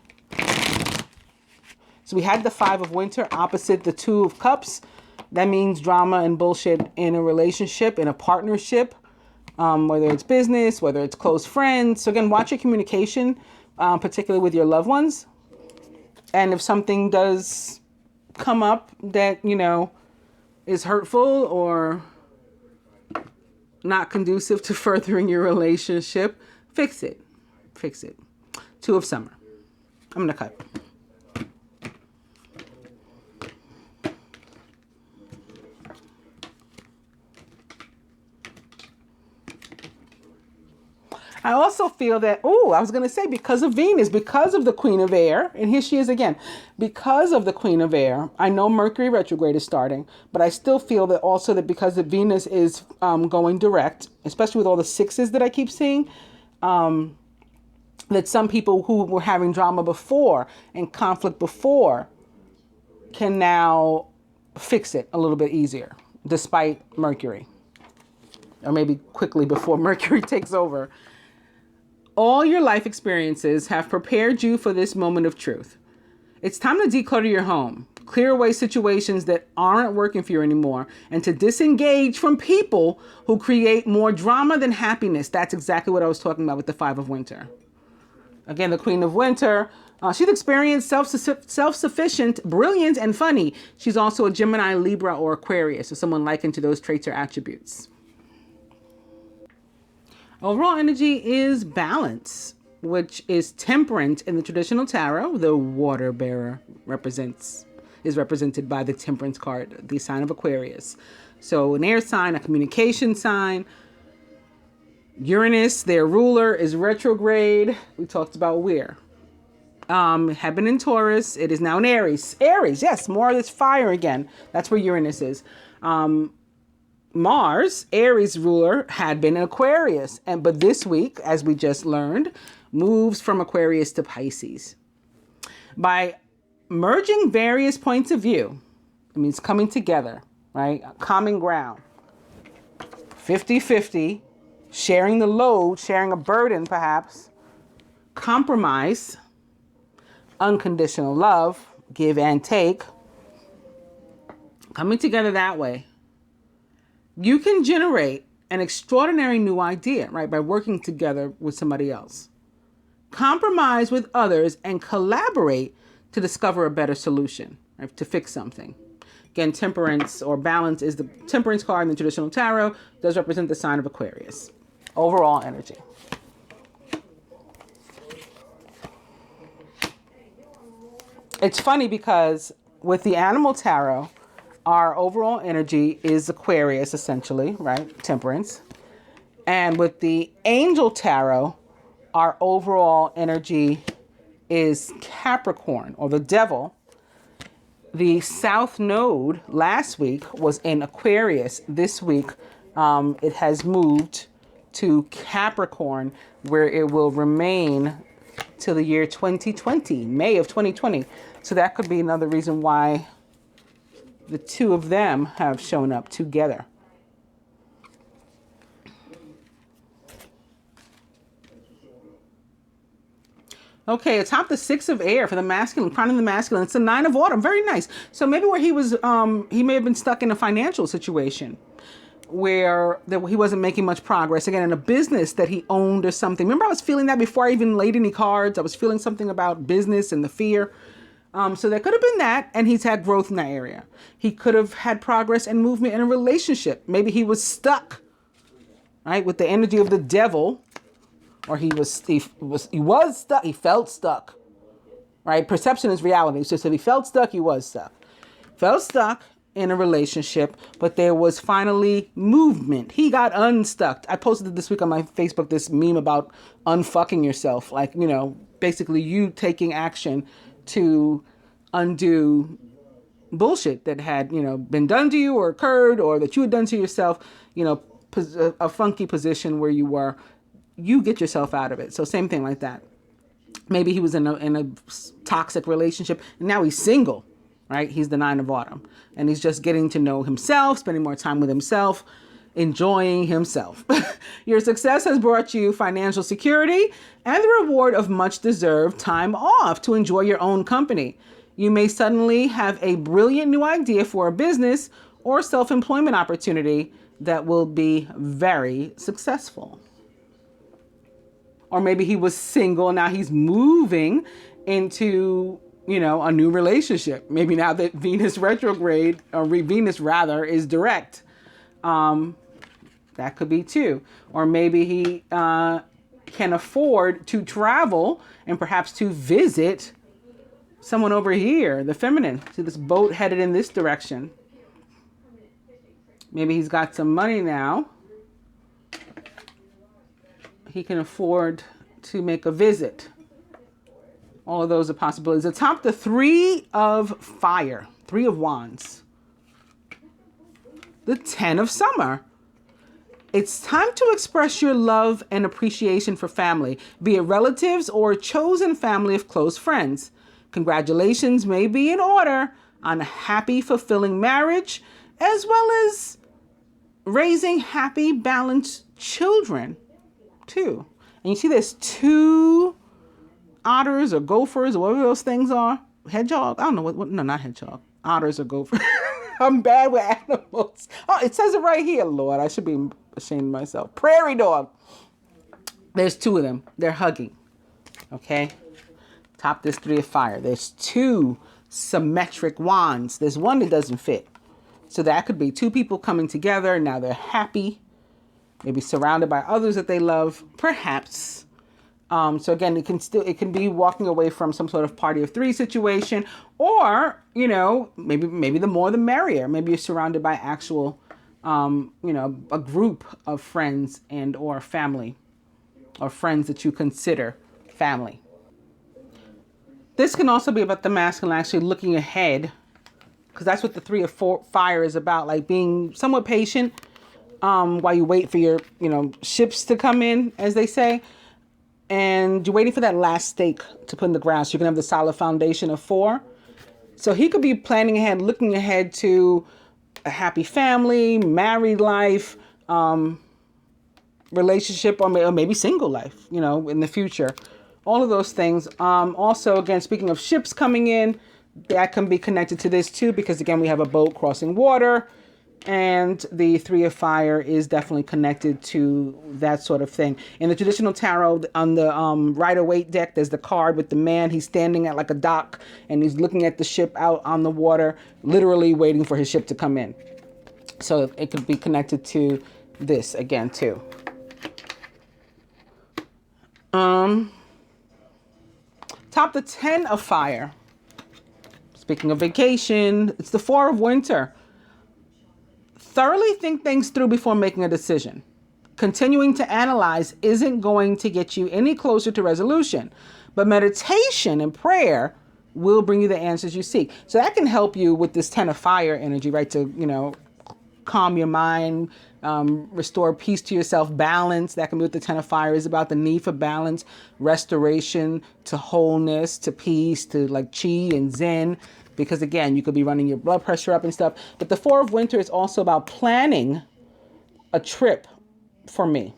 So we had the Five of Winter opposite the Two of Cups. That means drama and bullshit in a relationship, in a partnership, whether it's business, whether it's close friends. So again, watch your communication, particularly with your loved ones. And if something does come up that, you know, is hurtful or not conducive to furthering your relationship, fix it. Fix it. Two of Summer. I'm going to cut. I also feel that, I was going to say because of Venus, because of the Queen of Air, and here she is again, because of the Queen of Air, I know Mercury retrograde is starting, but I still feel that also that because of Venus is going direct, especially with all the sixes that I keep seeing, that some people who were having drama before and conflict before can now fix it a little bit easier, despite Mercury, or maybe quickly before Mercury takes over. All your life experiences have prepared you for this moment of truth. It's time to declutter your home, clear away situations that aren't working for you anymore, and to disengage from people who create more drama than happiness. That's exactly what I was talking about with the Five of Winter. Again, the Queen of Winter, she's experienced, self-sufficient, brilliant, and funny. She's also a Gemini, Libra, or Aquarius, so someone likened to those traits or attributes. Overall energy is balance, which is temperance in the traditional tarot. The water bearer is represented by the Temperance card, the sign of Aquarius. So an air sign, a communication sign. Uranus, their ruler, is retrograde. We talked about where. Had been in Taurus. It is now in Aries. Aries, yes, more of this fire again. That's where Uranus is. Mars, Aries ruler, had been in Aquarius, but this week, as we just learned, moves from Aquarius to Pisces. By merging various points of view, it means coming together, right? Common ground. 50-50, sharing the load, sharing a burden perhaps, compromise, unconditional love, give and take, coming together that way. You can generate an extraordinary new idea, right, by working together with somebody else. Compromise with others and collaborate to discover a better solution, right, to fix something. Again, temperance or balance is the Temperance card in the traditional tarot, does represent the sign of Aquarius. Overall energy. It's funny because with the animal tarot, our overall energy is Aquarius, essentially, right? Temperance. And with the angel tarot, our overall energy is Capricorn, or the devil. The south node last week was in Aquarius. This week, it has moved to Capricorn, where it will remain till the year 2020, May of 2020. So that could be another reason why the two of them have shown up together. Okay, atop the Six of Air for the masculine, crowning the masculine. It's the Nine of Autumn. Very nice. So maybe where he was, he may have been stuck in a financial situation where he wasn't making much progress. Again, in a business that he owned or something. Remember, I was feeling that before I even laid any cards. I was feeling something about business and the fear. So there could have been that, and he's had growth in that area. He could have had progress and movement in a relationship. Maybe he was stuck, right, with the energy of the devil, or he was stuck. He felt stuck, right? Perception is reality. So if he felt stuck, he was stuck. Felt stuck in a relationship, but there was finally movement. He got unstuck. I posted this week on my Facebook this meme about unfucking yourself. Like, basically you taking action to undo bullshit that had, been done to you or occurred or that you had done to yourself, a funky position where you were, you get yourself out of it. So same thing like that. Maybe he was in a toxic relationship and now he's single, right? He's the 9 of Autumn and he's just getting to know himself, spending more time with himself, enjoying himself. Your success has brought you financial security and the reward of much deserved time off to enjoy your own company. You may suddenly have a brilliant new idea for a business or self-employment opportunity that will be very successful. Or maybe he was single, now he's moving into, a new relationship. Maybe now that Venus retrograde, or Venus rather, is direct. That could be too. Or maybe he can afford to travel and perhaps to visit someone over here, the feminine. See this boat headed in this direction. Maybe he's got some money now. He can afford to make a visit. All of those are possibilities. Atop the 3 of Fire, 3 of Wands. The 10 of Summer. It's time to express your love and appreciation for family, be it relatives or a chosen family of close friends. Congratulations may be in order on a happy, fulfilling marriage, as well as raising happy, balanced children, too. And you see there's 2 otters or gophers or whatever those things are. Hedgehog? I don't know what no, not hedgehog. Otters or gophers. I'm bad with animals. Oh, it says it right here, Lord. I should be ashamed of myself. Prairie dog. There's 2 of them. They're hugging. Okay? Top this 3 of Fire. There's 2 symmetric wands. There's one that doesn't fit. So that could be 2 people coming together. Now they're happy. Maybe surrounded by others that they love. Perhaps. So again, it can be walking away from some sort of party of 3 situation, or, maybe the more the merrier. Maybe you're surrounded by actual, a group of friends and or family, or friends that you consider family. This can also be about the masculine actually looking ahead, because that's what the 3 of Fire is about, like being somewhat patient while you wait for your, ships to come in, as they say. And you're waiting for that last stake to put in the ground so you can have the solid foundation of 4. So he could be planning ahead, looking ahead to a happy family, married life, relationship, or maybe single life, in the future. All of those things. Also, again, speaking of ships coming in, that can be connected to this too, because again, we have a boat crossing water. And the 3 of Fire is definitely connected to that sort of thing. In the traditional tarot, on the Rider-Waite deck, there's the card with the man. He's standing at like a dock and he's looking at the ship out on the water, literally waiting for his ship to come in. So it could be connected to this again too. Top the 10 of Fire. Speaking of vacation, it's the 4 of Winter. Thoroughly think things through before making a decision. Continuing to analyze isn't going to get you any closer to resolution, but meditation and prayer will bring you the answers you seek. So that can help you with this 10 of Fire energy, right? To, calm your mind, restore peace to yourself, balance. That can be what the 10 of Fire is about, the need for balance, restoration to wholeness, to peace, to like chi and zen. Because again, you could be running your blood pressure up and stuff. But the 4 of Winter is also about planning a trip for me.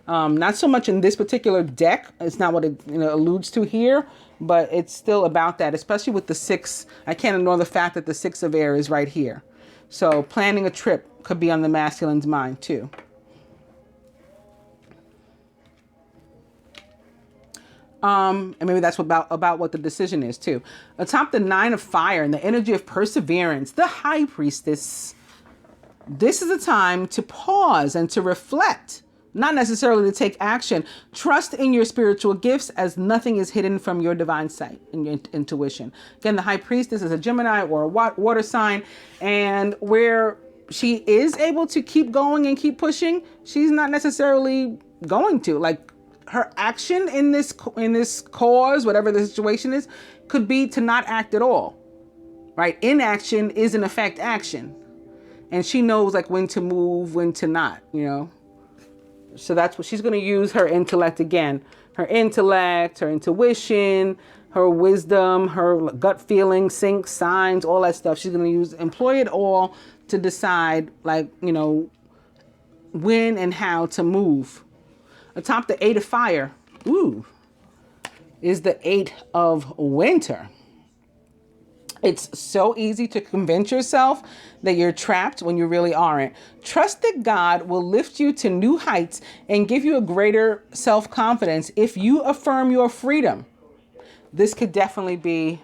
Not so much in this particular deck. It's not what it alludes to here, but it's still about that, especially with the 6. I can't ignore the fact that the 6 of Air is right here. So planning a trip could be on the masculine's mind too. And maybe that's about what the decision is too. Atop the 9 of Fire and the energy of perseverance, the High Priestess. This is a time to pause and to reflect not necessarily to take action. Trust in your spiritual gifts, as nothing is hidden from your divine sight and your intuition. Again, the high priestess is a Gemini or a water sign, and where she is able to keep going and keep pushing, she's not necessarily going to. Like, her action in this cause, whatever the situation is, could be to not act at all. Right? Inaction is in effect action. And she knows like when to move, when to not, you know. So that's what she's going to use, her intellect again. Her intellect, her intuition, her wisdom, her gut feeling, sync, signs, all that stuff. She's going to employ it all to decide, like, you know, when and how to move. Atop the 8 of fire, is the 8 of winter. It's so easy to convince yourself that you're trapped when you really aren't. Trust that God will lift you to new heights and give you a greater self-confidence if you affirm your freedom. This could definitely be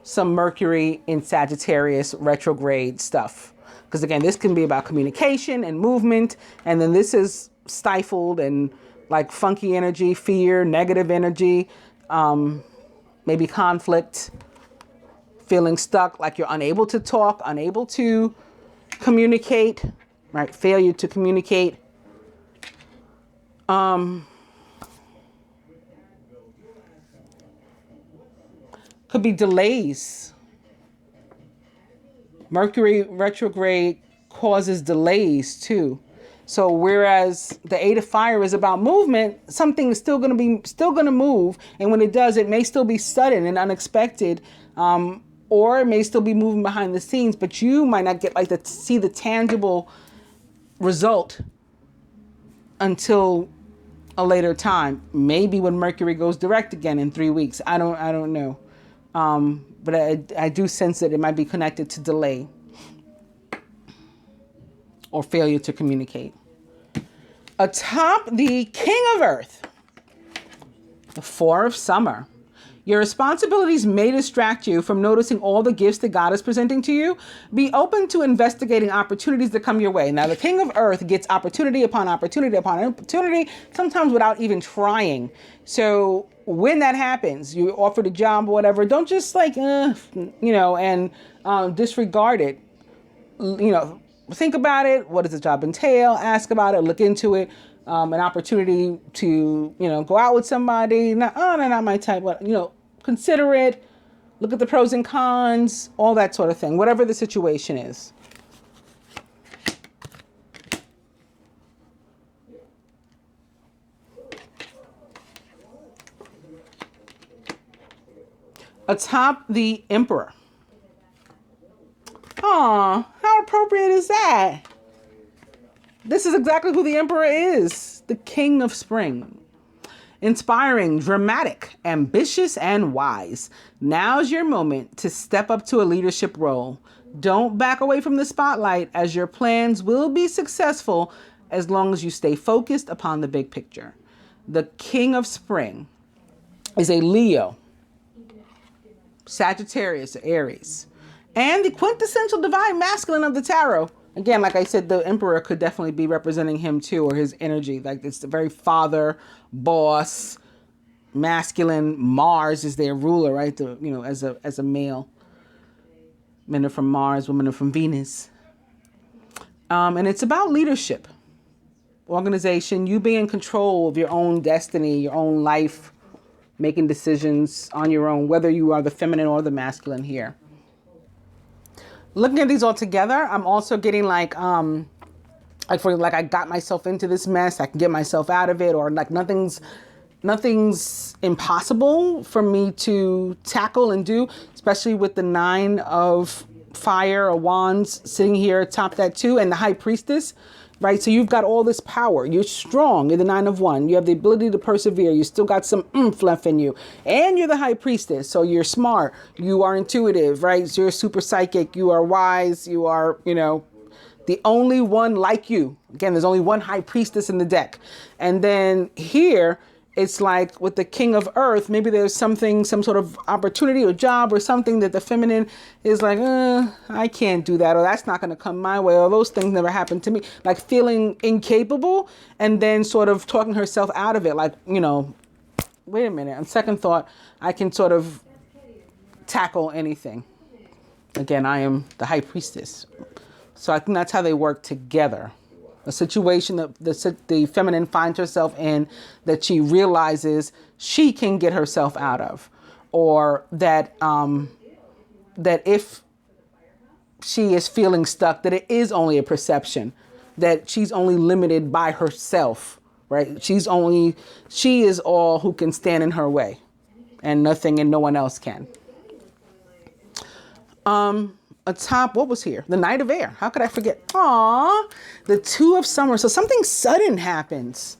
some Mercury in Sagittarius retrograde stuff. Because again, this can be about communication and movement. And then this is stifled and like funky energy, fear, negative energy, maybe conflict. Feeling stuck, like you're unable to talk, unable to communicate, right? Failure to communicate. Could be delays. Mercury retrograde causes delays too. So whereas the 8 of fire is about movement, something is still going to move. And when it does, it may still be sudden and unexpected. Or it may still be moving behind the scenes, but you might not get to see the tangible result until a later time. Maybe when Mercury goes direct again in 3 weeks. I don't know. But I do sense that it might be connected to delay or failure to communicate. Atop the King of Earth, the 4 of summer. Your responsibilities may distract you from noticing all the gifts that God is presenting to you. Be open to investigating opportunities that come your way. Now, the King of Earth gets opportunity upon opportunity upon opportunity, sometimes without even trying. So when that happens, you're offered a job or whatever, don't just and disregard it. Think about it. What does the job entail? Ask about it. Look into it. An opportunity to, go out with somebody. Not my type. But, consider it. Look at the pros and cons, all that sort of thing, whatever the situation is. Atop the Emperor. Aw, how appropriate is that? This is exactly who the Emperor is. The King of Spring. Inspiring, dramatic, ambitious, and wise. Now's your moment to step up to a leadership role. Don't back away from the spotlight, as your plans will be successful as long as you stay focused upon the big picture. The King of Spring is a Leo, Sagittarius, Aries, and the quintessential divine masculine of the tarot. Again, like I said, the Emperor could definitely be representing him too, or his energy. Like, it's the very father, boss, masculine. Mars is their ruler, right? As a male. Men are from Mars, women are from Venus. And it's about leadership, organization, you being in control of your own destiny, your own life, making decisions on your own, whether you are the feminine or the masculine here. Looking at these all together, I'm also getting I got myself into this mess, I can get myself out of it, or like nothing's impossible for me to tackle and do, especially with the 9 of fire or wands sitting here atop that too, and the High Priestess, right? So you've got all this power. You're strong. You're the 9 of Wands. You have the ability to persevere. You still got some oomph left in you. And you're the High Priestess. So you're smart. You are intuitive, right? So you're super psychic. You are wise. You are, the only one like you. Again, there's only one High Priestess in the deck. And then here it's like with the king of earth, maybe there's something, some sort of opportunity or job or something that the feminine is like, I can't do that, or that's not going to come my way, or those things never happened to me. Like feeling incapable and then sort of talking herself out of it. Like, wait a minute, on second thought, I can sort of tackle anything. Again, I am the high priestess. So I think that's how they work together. A situation that the feminine finds herself in that she realizes she can get herself out of, or that that if she is feeling stuck, that it is only a perception, that she's only limited by herself, right? She is all who can stand in her way, and nothing and no one else can. Atop, what was here? The Knight of Air. How could I forget? The Two of Summer. So something sudden happens.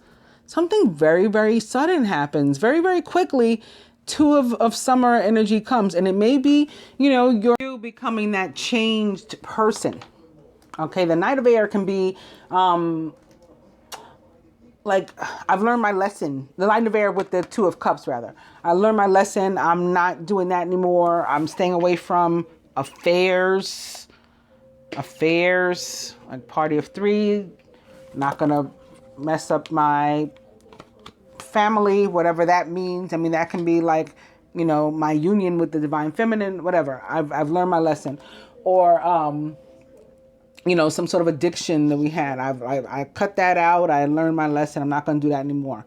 Something very, very sudden happens. Very, very quickly, Two of Summer energy comes. And it may be, you're becoming that changed person. Okay, the Knight of Air can be, like, I've learned my lesson. The Knight of Air with the Two of Cups, rather. I learned my lesson. I'm not doing that anymore. I'm staying away from affairs, like party of three, not gonna mess up my family, whatever that means. I mean, that can be like, my union with the divine feminine, whatever. I've learned my lesson. Or, some sort of addiction that we had. I cut that out. I learned my lesson. I'm not gonna do that anymore.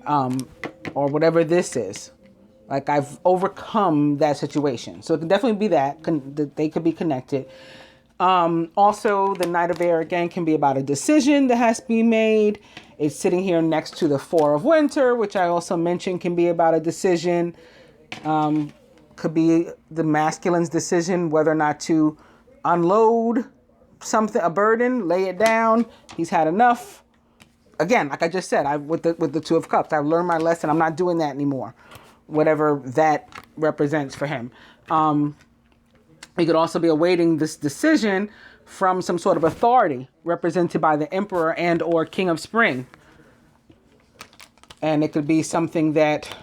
Or whatever this is. Like I've overcome that situation. So it can definitely be that they could be connected. Also, the Knight of Air again can be about a decision that has to be made. It's sitting here next to the Four of Winter, which I also mentioned can be about a decision. Could be the masculine's decision whether or not to unload something, a burden, lay it down. He's had enough. Again, like I just said, with the Two of Cups, I've learned my lesson. I'm not doing that anymore. Whatever that represents for him. He could also be awaiting this decision from some sort of authority represented by the Emperor and or King of Spring. And it could be something that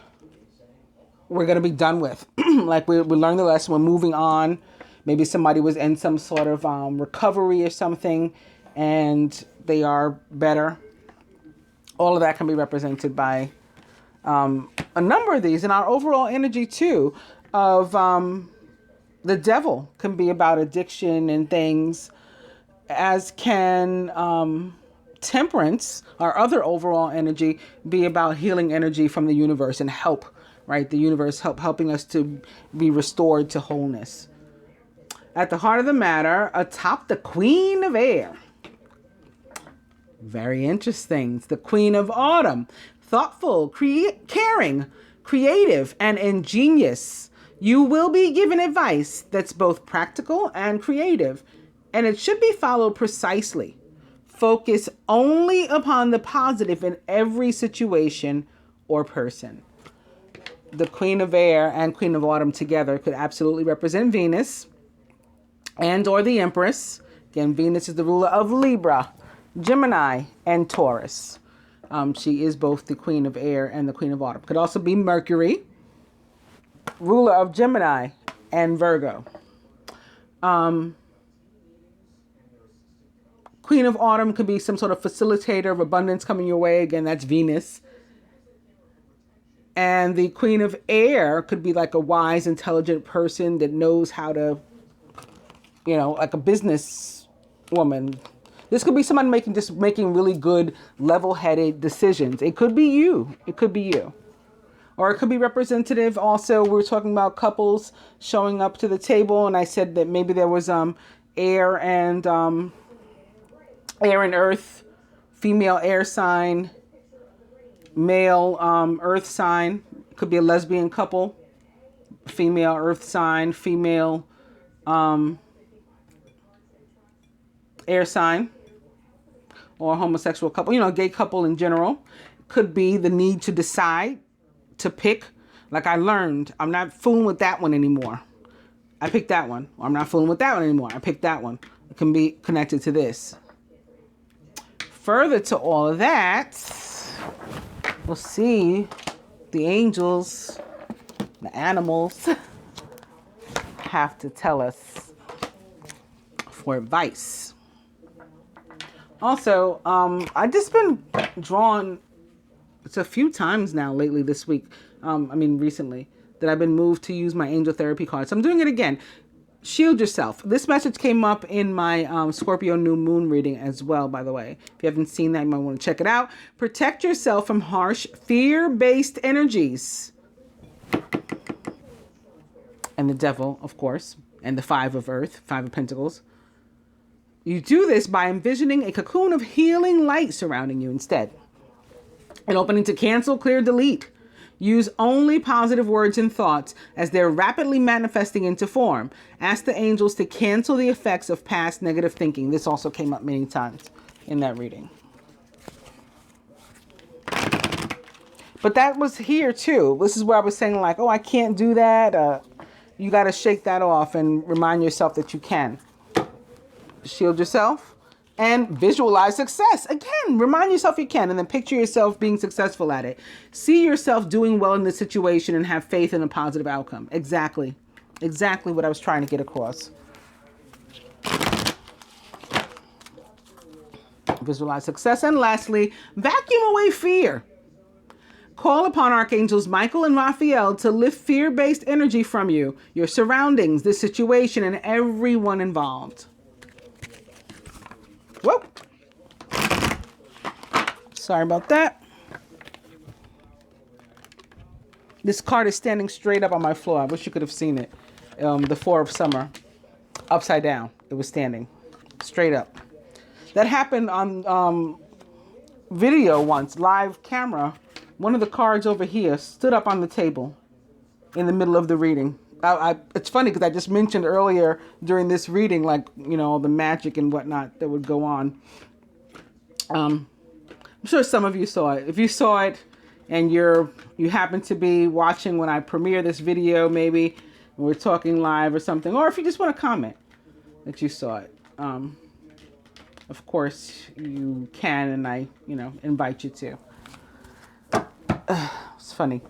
we're going to be done with. Like we learned the lesson, we're moving on. Maybe somebody was in some sort of recovery or something and they are better. All of that can be represented by a number of these. And our overall energy too of the Devil can be about addiction and things, as can Temperance, our other overall energy, be about healing energy from the universe and help, right? The universe helping us to be restored to wholeness. At the heart of the matter, atop the Queen of Air. Very interesting. The Queen of Autumn. Thoughtful, caring, creative, and ingenious. You will be given advice that's both practical and creative, and it should be followed precisely. Focus only upon the positive in every situation or person. The Queen of Air and Queen of Autumn together could absolutely represent Venus and or the Empress. Again, Venus is the ruler of Libra, Gemini, and Taurus. She is both the Queen of Air and the Queen of Autumn. Could also be Mercury, ruler of Gemini and Virgo. Queen of Autumn could be some sort of facilitator of abundance coming your way. Again, that's Venus. And the Queen of Air could be like a wise, intelligent person that knows how to, like a business woman. This could be someone making really good, level-headed decisions. It could be you. It could be you. Or it could be representative. Also, we were talking about couples showing up to the table, and I said that maybe there was air and earth, female air sign, male earth sign. Could be a lesbian couple, female earth sign, female air sign, or homosexual couple, gay couple in general. Could be the need to decide, to pick. Like I learned, I'm not fooling with that one anymore. I picked that one. Or I'm not fooling with that one anymore. I picked that one. It can be connected to this. Further to all of that, we'll see the angels, the animals have to tell us for advice. Also, I've just been drawn, it's a few times now lately this week, recently, that I've been moved to use my angel therapy cards. I'm doing it again. Shield yourself. This message came up in my Scorpio new moon reading as well, by the way. If you haven't seen that, you might want to check it out. Protect yourself from harsh, fear-based energies. And the devil, of course, and the Five of Earth, Five of Pentacles. You do this by envisioning a cocoon of healing light surrounding you instead. An opening to cancel, clear, delete. Use only positive words and thoughts as they're rapidly manifesting into form. Ask the angels to cancel the effects of past negative thinking. This also came up many times in that reading. But that was here too. This is where I was saying like, oh, I can't do that. You got to shake that off and remind yourself that you can. Shield yourself. And visualize success. Again, remind yourself you can, and then picture yourself being successful at it. See yourself doing well in the situation and have faith in a positive outcome. Exactly. Exactly what I was trying to get across. Visualize success. And lastly, vacuum away fear. Call upon Archangels Michael and Raphael to lift fear-based energy from you, your surroundings, this situation, and everyone involved. Whoa. Sorry about that. This card is standing straight up on my floor. I wish you could have seen it. The Four of Summer. Upside down. It was standing straight up. That happened on video once. Live camera. One of the cards over here stood up on the table in the middle of the reading. It's funny because I just mentioned earlier during this reading, like, you know, the magic and whatnot that would go on. I'm sure some of you saw it. If you saw it and you happen to be watching when I premiere this video, maybe we're talking live or something, or if you just want to comment that you saw it, of course you can, and I, invite you to. It's funny.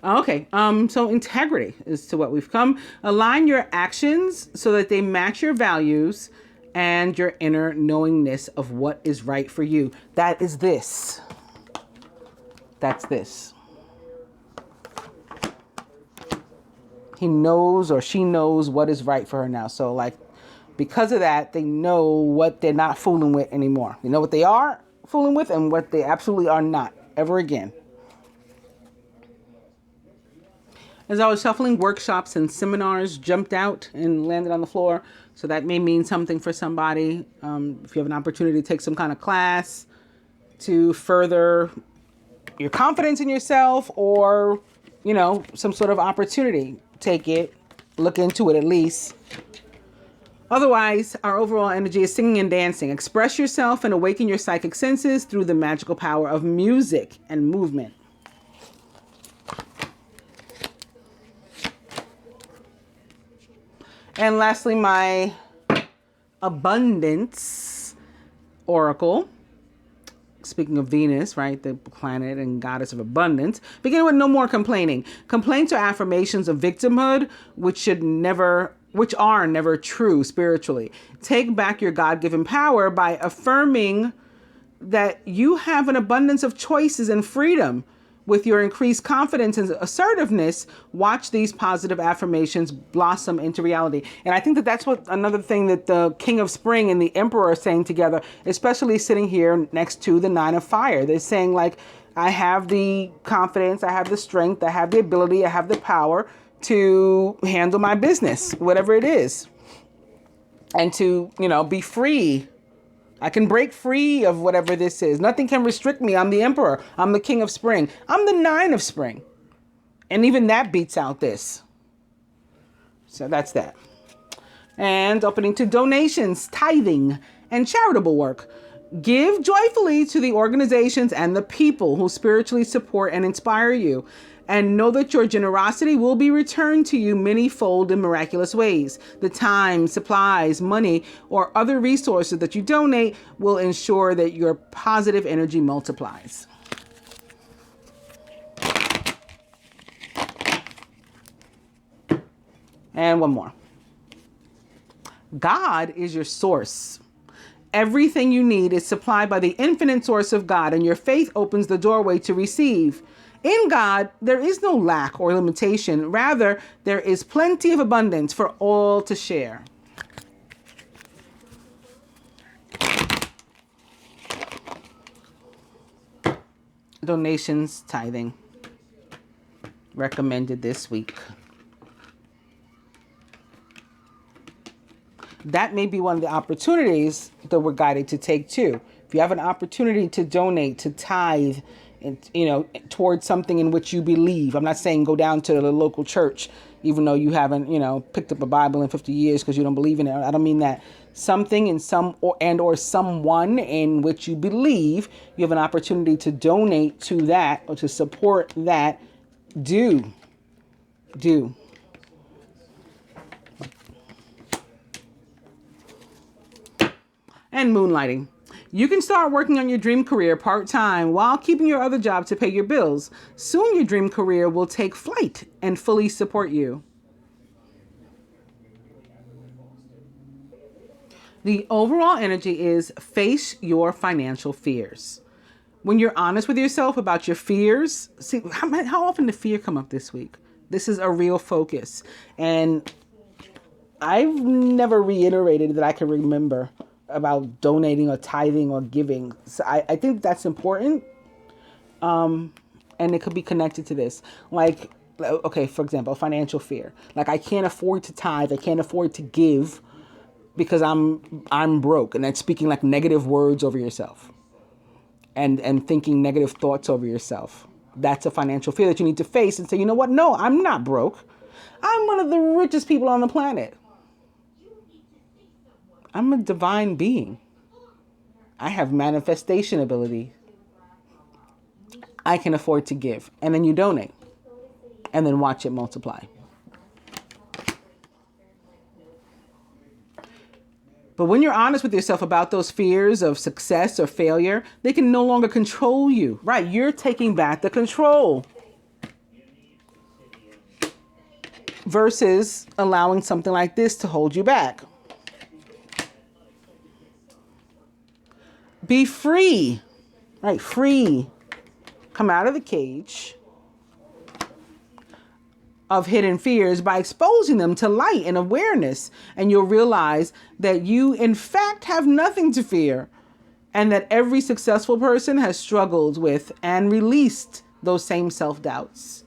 Okay, so integrity is to what we've come. Align your actions so that they match your values and your inner knowingness of what is right for you. That is this. That's this. He knows or she knows what is right for her now. So like, because of that, they know what they're not fooling with anymore. They know what they are fooling with and what they absolutely are not ever again. As I was shuffling, workshops and seminars jumped out and landed on the floor. So that may mean something for somebody. If you have an opportunity to take some kind of class to further your confidence in yourself, or, some sort of opportunity, take it, look into it at least. Otherwise, our overall energy is singing and dancing. Express yourself and awaken your psychic senses through the magical power of music and movement. And lastly, my abundance oracle. Speaking of Venus, right? The planet and goddess of abundance. Beginning with no more complaining. Complaints are affirmations of victimhood, which are never true spiritually. Take back your God-given power by affirming that you have an abundance of choices and freedom. With your increased confidence and assertiveness, watch these positive affirmations blossom into reality. And I think that that's another thing that the King of Spring and the Emperor are saying together, especially sitting here next to the Nine of Fire. They're saying, like, I have the confidence, I have the strength, I have the ability, I have the power to handle my business, whatever it is. And to, be free. I can break free of whatever this is. Nothing can restrict me. I'm the Emperor. I'm the King of Spring. I'm the Nine of Spring. And even that beats out this. So that's that. And opening to donations, tithing, and charitable work. Give joyfully to the organizations and the people who spiritually support and inspire you. And know that your generosity will be returned to you many-fold in miraculous ways. The time, supplies, money, or other resources that you donate will ensure that your positive energy multiplies. And one more. God is your source. Everything you need is supplied by the infinite source of God, and your faith opens the doorway to receive. In God, there is no lack or limitation. Rather, there is plenty of abundance for all to share. Donations, tithing. Recommended this week. That may be one of the opportunities that we're guided to take too. If you have an opportunity to donate, to tithe, and, towards something in which you believe. I'm not saying go down to the local church, even though you haven't, picked up a Bible in 50 years because you don't believe in it. I don't mean that. Something in or someone in which you believe, you have an opportunity to donate to that or to support that. Do. And moonlighting. You can start working on your dream career part-time while keeping your other job to pay your bills. Soon your dream career will take flight and fully support you. The overall energy is face your financial fears. When you're honest with yourself about your fears, see how often did fear come up this week? This is a real focus. And I've never reiterated that I can remember about donating or tithing or giving. So I think that's important. And it could be connected to this. Like, okay, for example, financial fear. Like, I can't afford to tithe. I can't afford to give because I'm broke. And that's speaking like negative words over yourself and thinking negative thoughts over yourself. That's a financial fear that you need to face and say, you know what? No, I'm not broke. I'm one of the richest people on the planet. I'm a divine being. I have manifestation ability. I can afford to give. And then you donate. And then watch it multiply. But when you're honest with yourself about those fears of success or failure, they can no longer control you. Right? You're taking back the control. Versus allowing something like this to hold you back. Be free, right? Free. Come out of the cage of hidden fears by exposing them to light and awareness. And you'll realize that you, in fact, have nothing to fear. And that every successful person has struggled with and released those same self-doubts.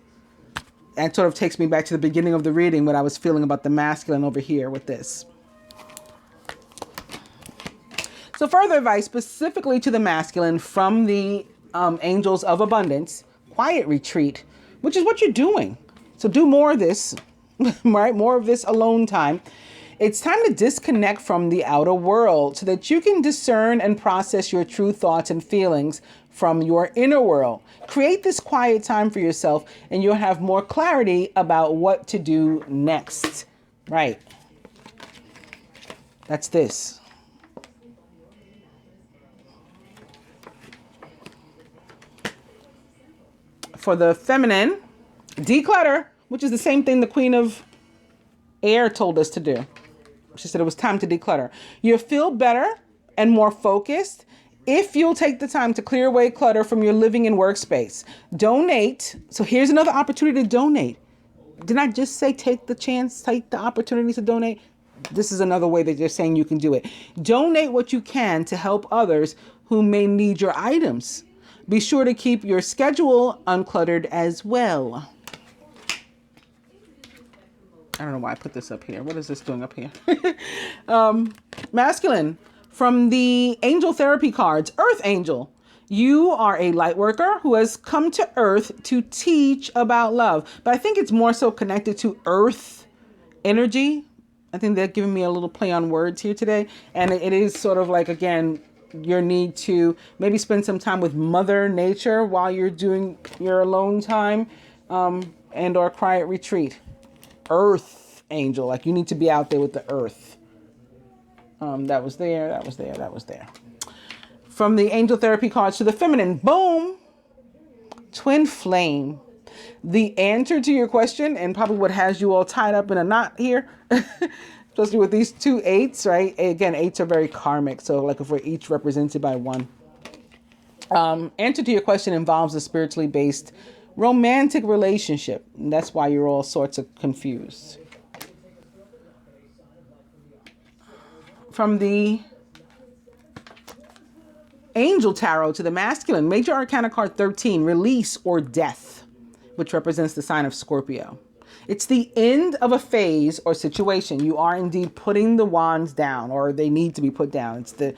That sort of takes me back to the beginning of the reading, what I was feeling about the masculine over here with this. So further advice specifically to the masculine from the Angels of Abundance, quiet retreat, which is what you're doing. So do more of this, right? More of this alone time. It's time to disconnect from the outer world so that you can discern and process your true thoughts and feelings from your inner world. Create this quiet time for yourself and you'll have more clarity about what to do next, right? That's this. For the feminine, declutter, which is the same thing the Queen of Air told us to do. She said it was time to declutter. You'll feel better and more focused if you'll take the time to clear away clutter from your living and workspace. Donate. So here's another opportunity to donate. Didn't I just say take the opportunity to donate? This is another way that they're saying you can do it. Donate what you can to help others who may need your items. Be sure to keep your schedule uncluttered as well. I don't know why I put this up here. What is this doing up here? Masculine, from the angel therapy cards, Earth Angel. You are a light worker who has come to Earth to teach about love. But I think it's more so connected to Earth energy. I think they're giving me a little play on words here today. And it is sort of like, again, your need to maybe spend some time with Mother Nature while you're doing your alone time and or quiet retreat. Earth Angel, like you need to be out there with the earth. That was there. From the angel therapy cards to the feminine, boom, twin flame. The answer to your question, and probably what has you all tied up in a knot here, especially with these two eights, right? Again, eights are very karmic. So like if we're each represented by one. Answer to your question involves a spiritually based romantic relationship. And that's why you're all sorts of confused. From the Angel Tarot to the masculine, Major Arcana card 13, release or death, which represents the sign of Scorpio. It's the end of a phase or situation. You are indeed putting the wands down, or they need to be put down. It's the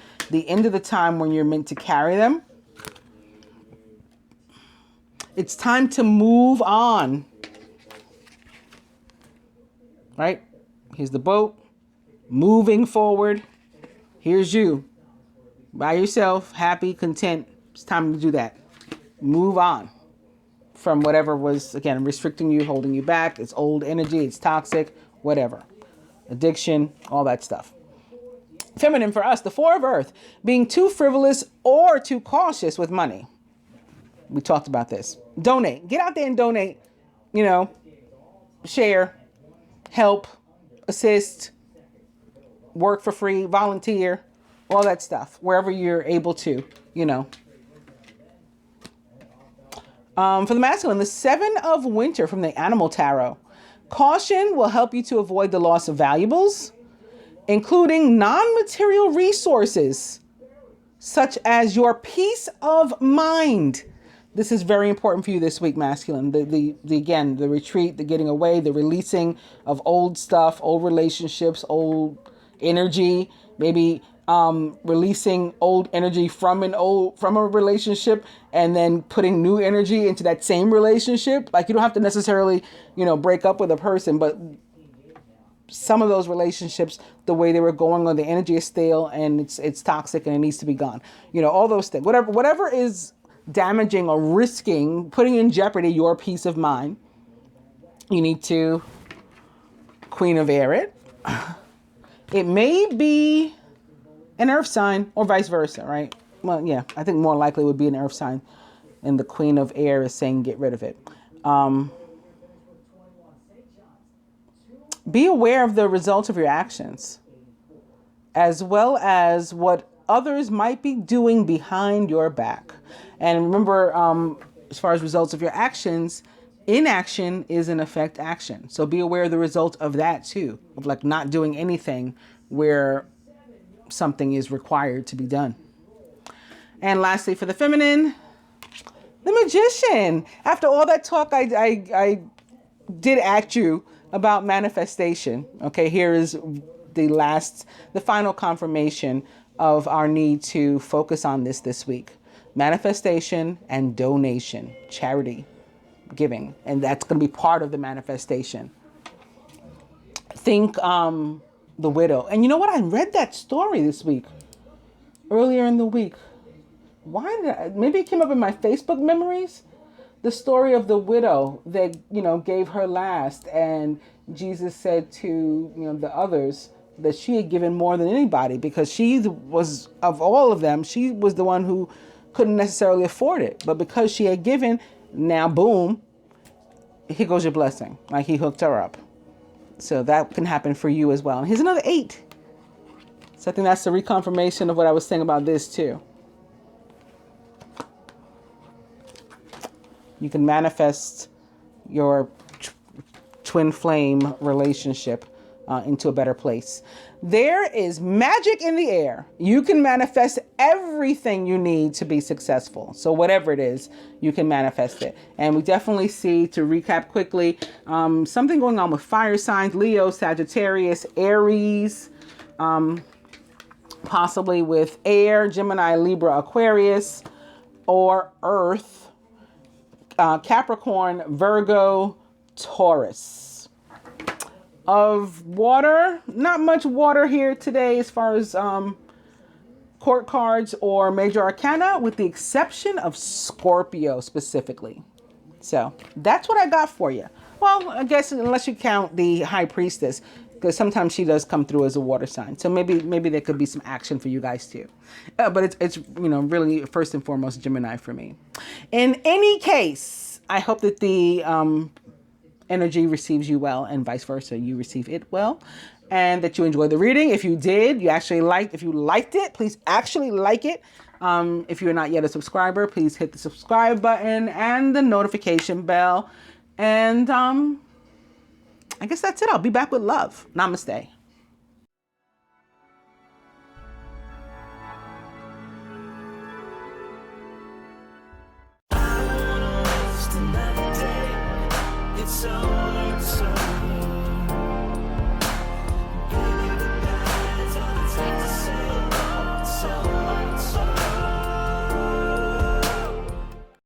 end of the time when you're meant to carry them. It's time to move on. Right? Here's the boat. Moving forward. Here's you. By yourself, happy, content. It's time to do that. Move on from whatever was, again, restricting you, holding you back. It's old energy. It's toxic. Whatever. Addiction. All that stuff. Feminine for us, the Four of Earth. Being too frivolous or too cautious with money. We talked about this. Donate. Get out there and donate. You know, share, help, assist, work for free, volunteer, all that stuff, wherever you're able to, you know. For the masculine, the Seven of Winter from the Animal Tarot. Caution will help you to avoid the loss of valuables, including non-material resources, such as your peace of mind. This is very important for you this week, masculine. Again, the retreat, the getting away, the releasing of old stuff, old relationships, old energy, maybe releasing old energy from a relationship and then putting new energy into that same relationship. Like you don't have to necessarily, you know, break up with a person, but some of those relationships, the way they were going on, the energy is stale and it's toxic and it needs to be gone. You know, all those things, whatever is damaging or risking, putting in jeopardy your peace of mind, you need to Queen of Air it. It may be an earth sign or vice versa, right? Well, yeah, I think more likely would be an earth sign. And the Queen of Air is saying get rid of it. Be aware of the results of your actions, as well as what others might be doing behind your back. And remember, as far as results of your actions, inaction is in effect action. So be aware of the result of that too, of like not doing anything where something is required to be done. And lastly, for the feminine, the Magician. After all that talk, I did ask you about manifestation. Okay, here is the final confirmation of our need to focus on this week. Manifestation and donation, charity, giving. And that's going to be part of the manifestation. Think the widow. And you know what? I read that story this week, earlier in the week. Maybe it came up in my Facebook memories. The story of the widow that, you know, gave her last. And Jesus said to, you know, the others that she had given more than anybody because she was, of all of them, she was the one who couldn't necessarily afford it. But because she had given, now boom, here goes your blessing. Like he hooked her up. So that can happen for you as well. And here's another 8. So I think that's the reconfirmation of what I was saying about this too. You can manifest your twin flame relationship into a better place. There is magic in the air. You can manifest everything you need to be successful. So whatever it is, you can manifest it. And we definitely see, to recap quickly, something going on with fire signs, Leo, Sagittarius, Aries, possibly with air, Gemini, Libra, Aquarius, or earth, Capricorn, Virgo, Taurus. Of water, not much water here today as far as court cards or major arcana, with the exception of Scorpio specifically. So that's what I got for you. Well, I guess unless you count the High Priestess, because sometimes she does come through as a water sign. So maybe there could be some action for you guys too. But it's you know, really first and foremost Gemini for me. In any case, I hope that the energy receives you well and vice versa. You receive it well and that you enjoyed the reading. If you did, if you liked it, please actually like it. If you're not yet a subscriber, please hit the subscribe button and the notification bell. And I guess that's it. I'll be back with love. Namaste. It's so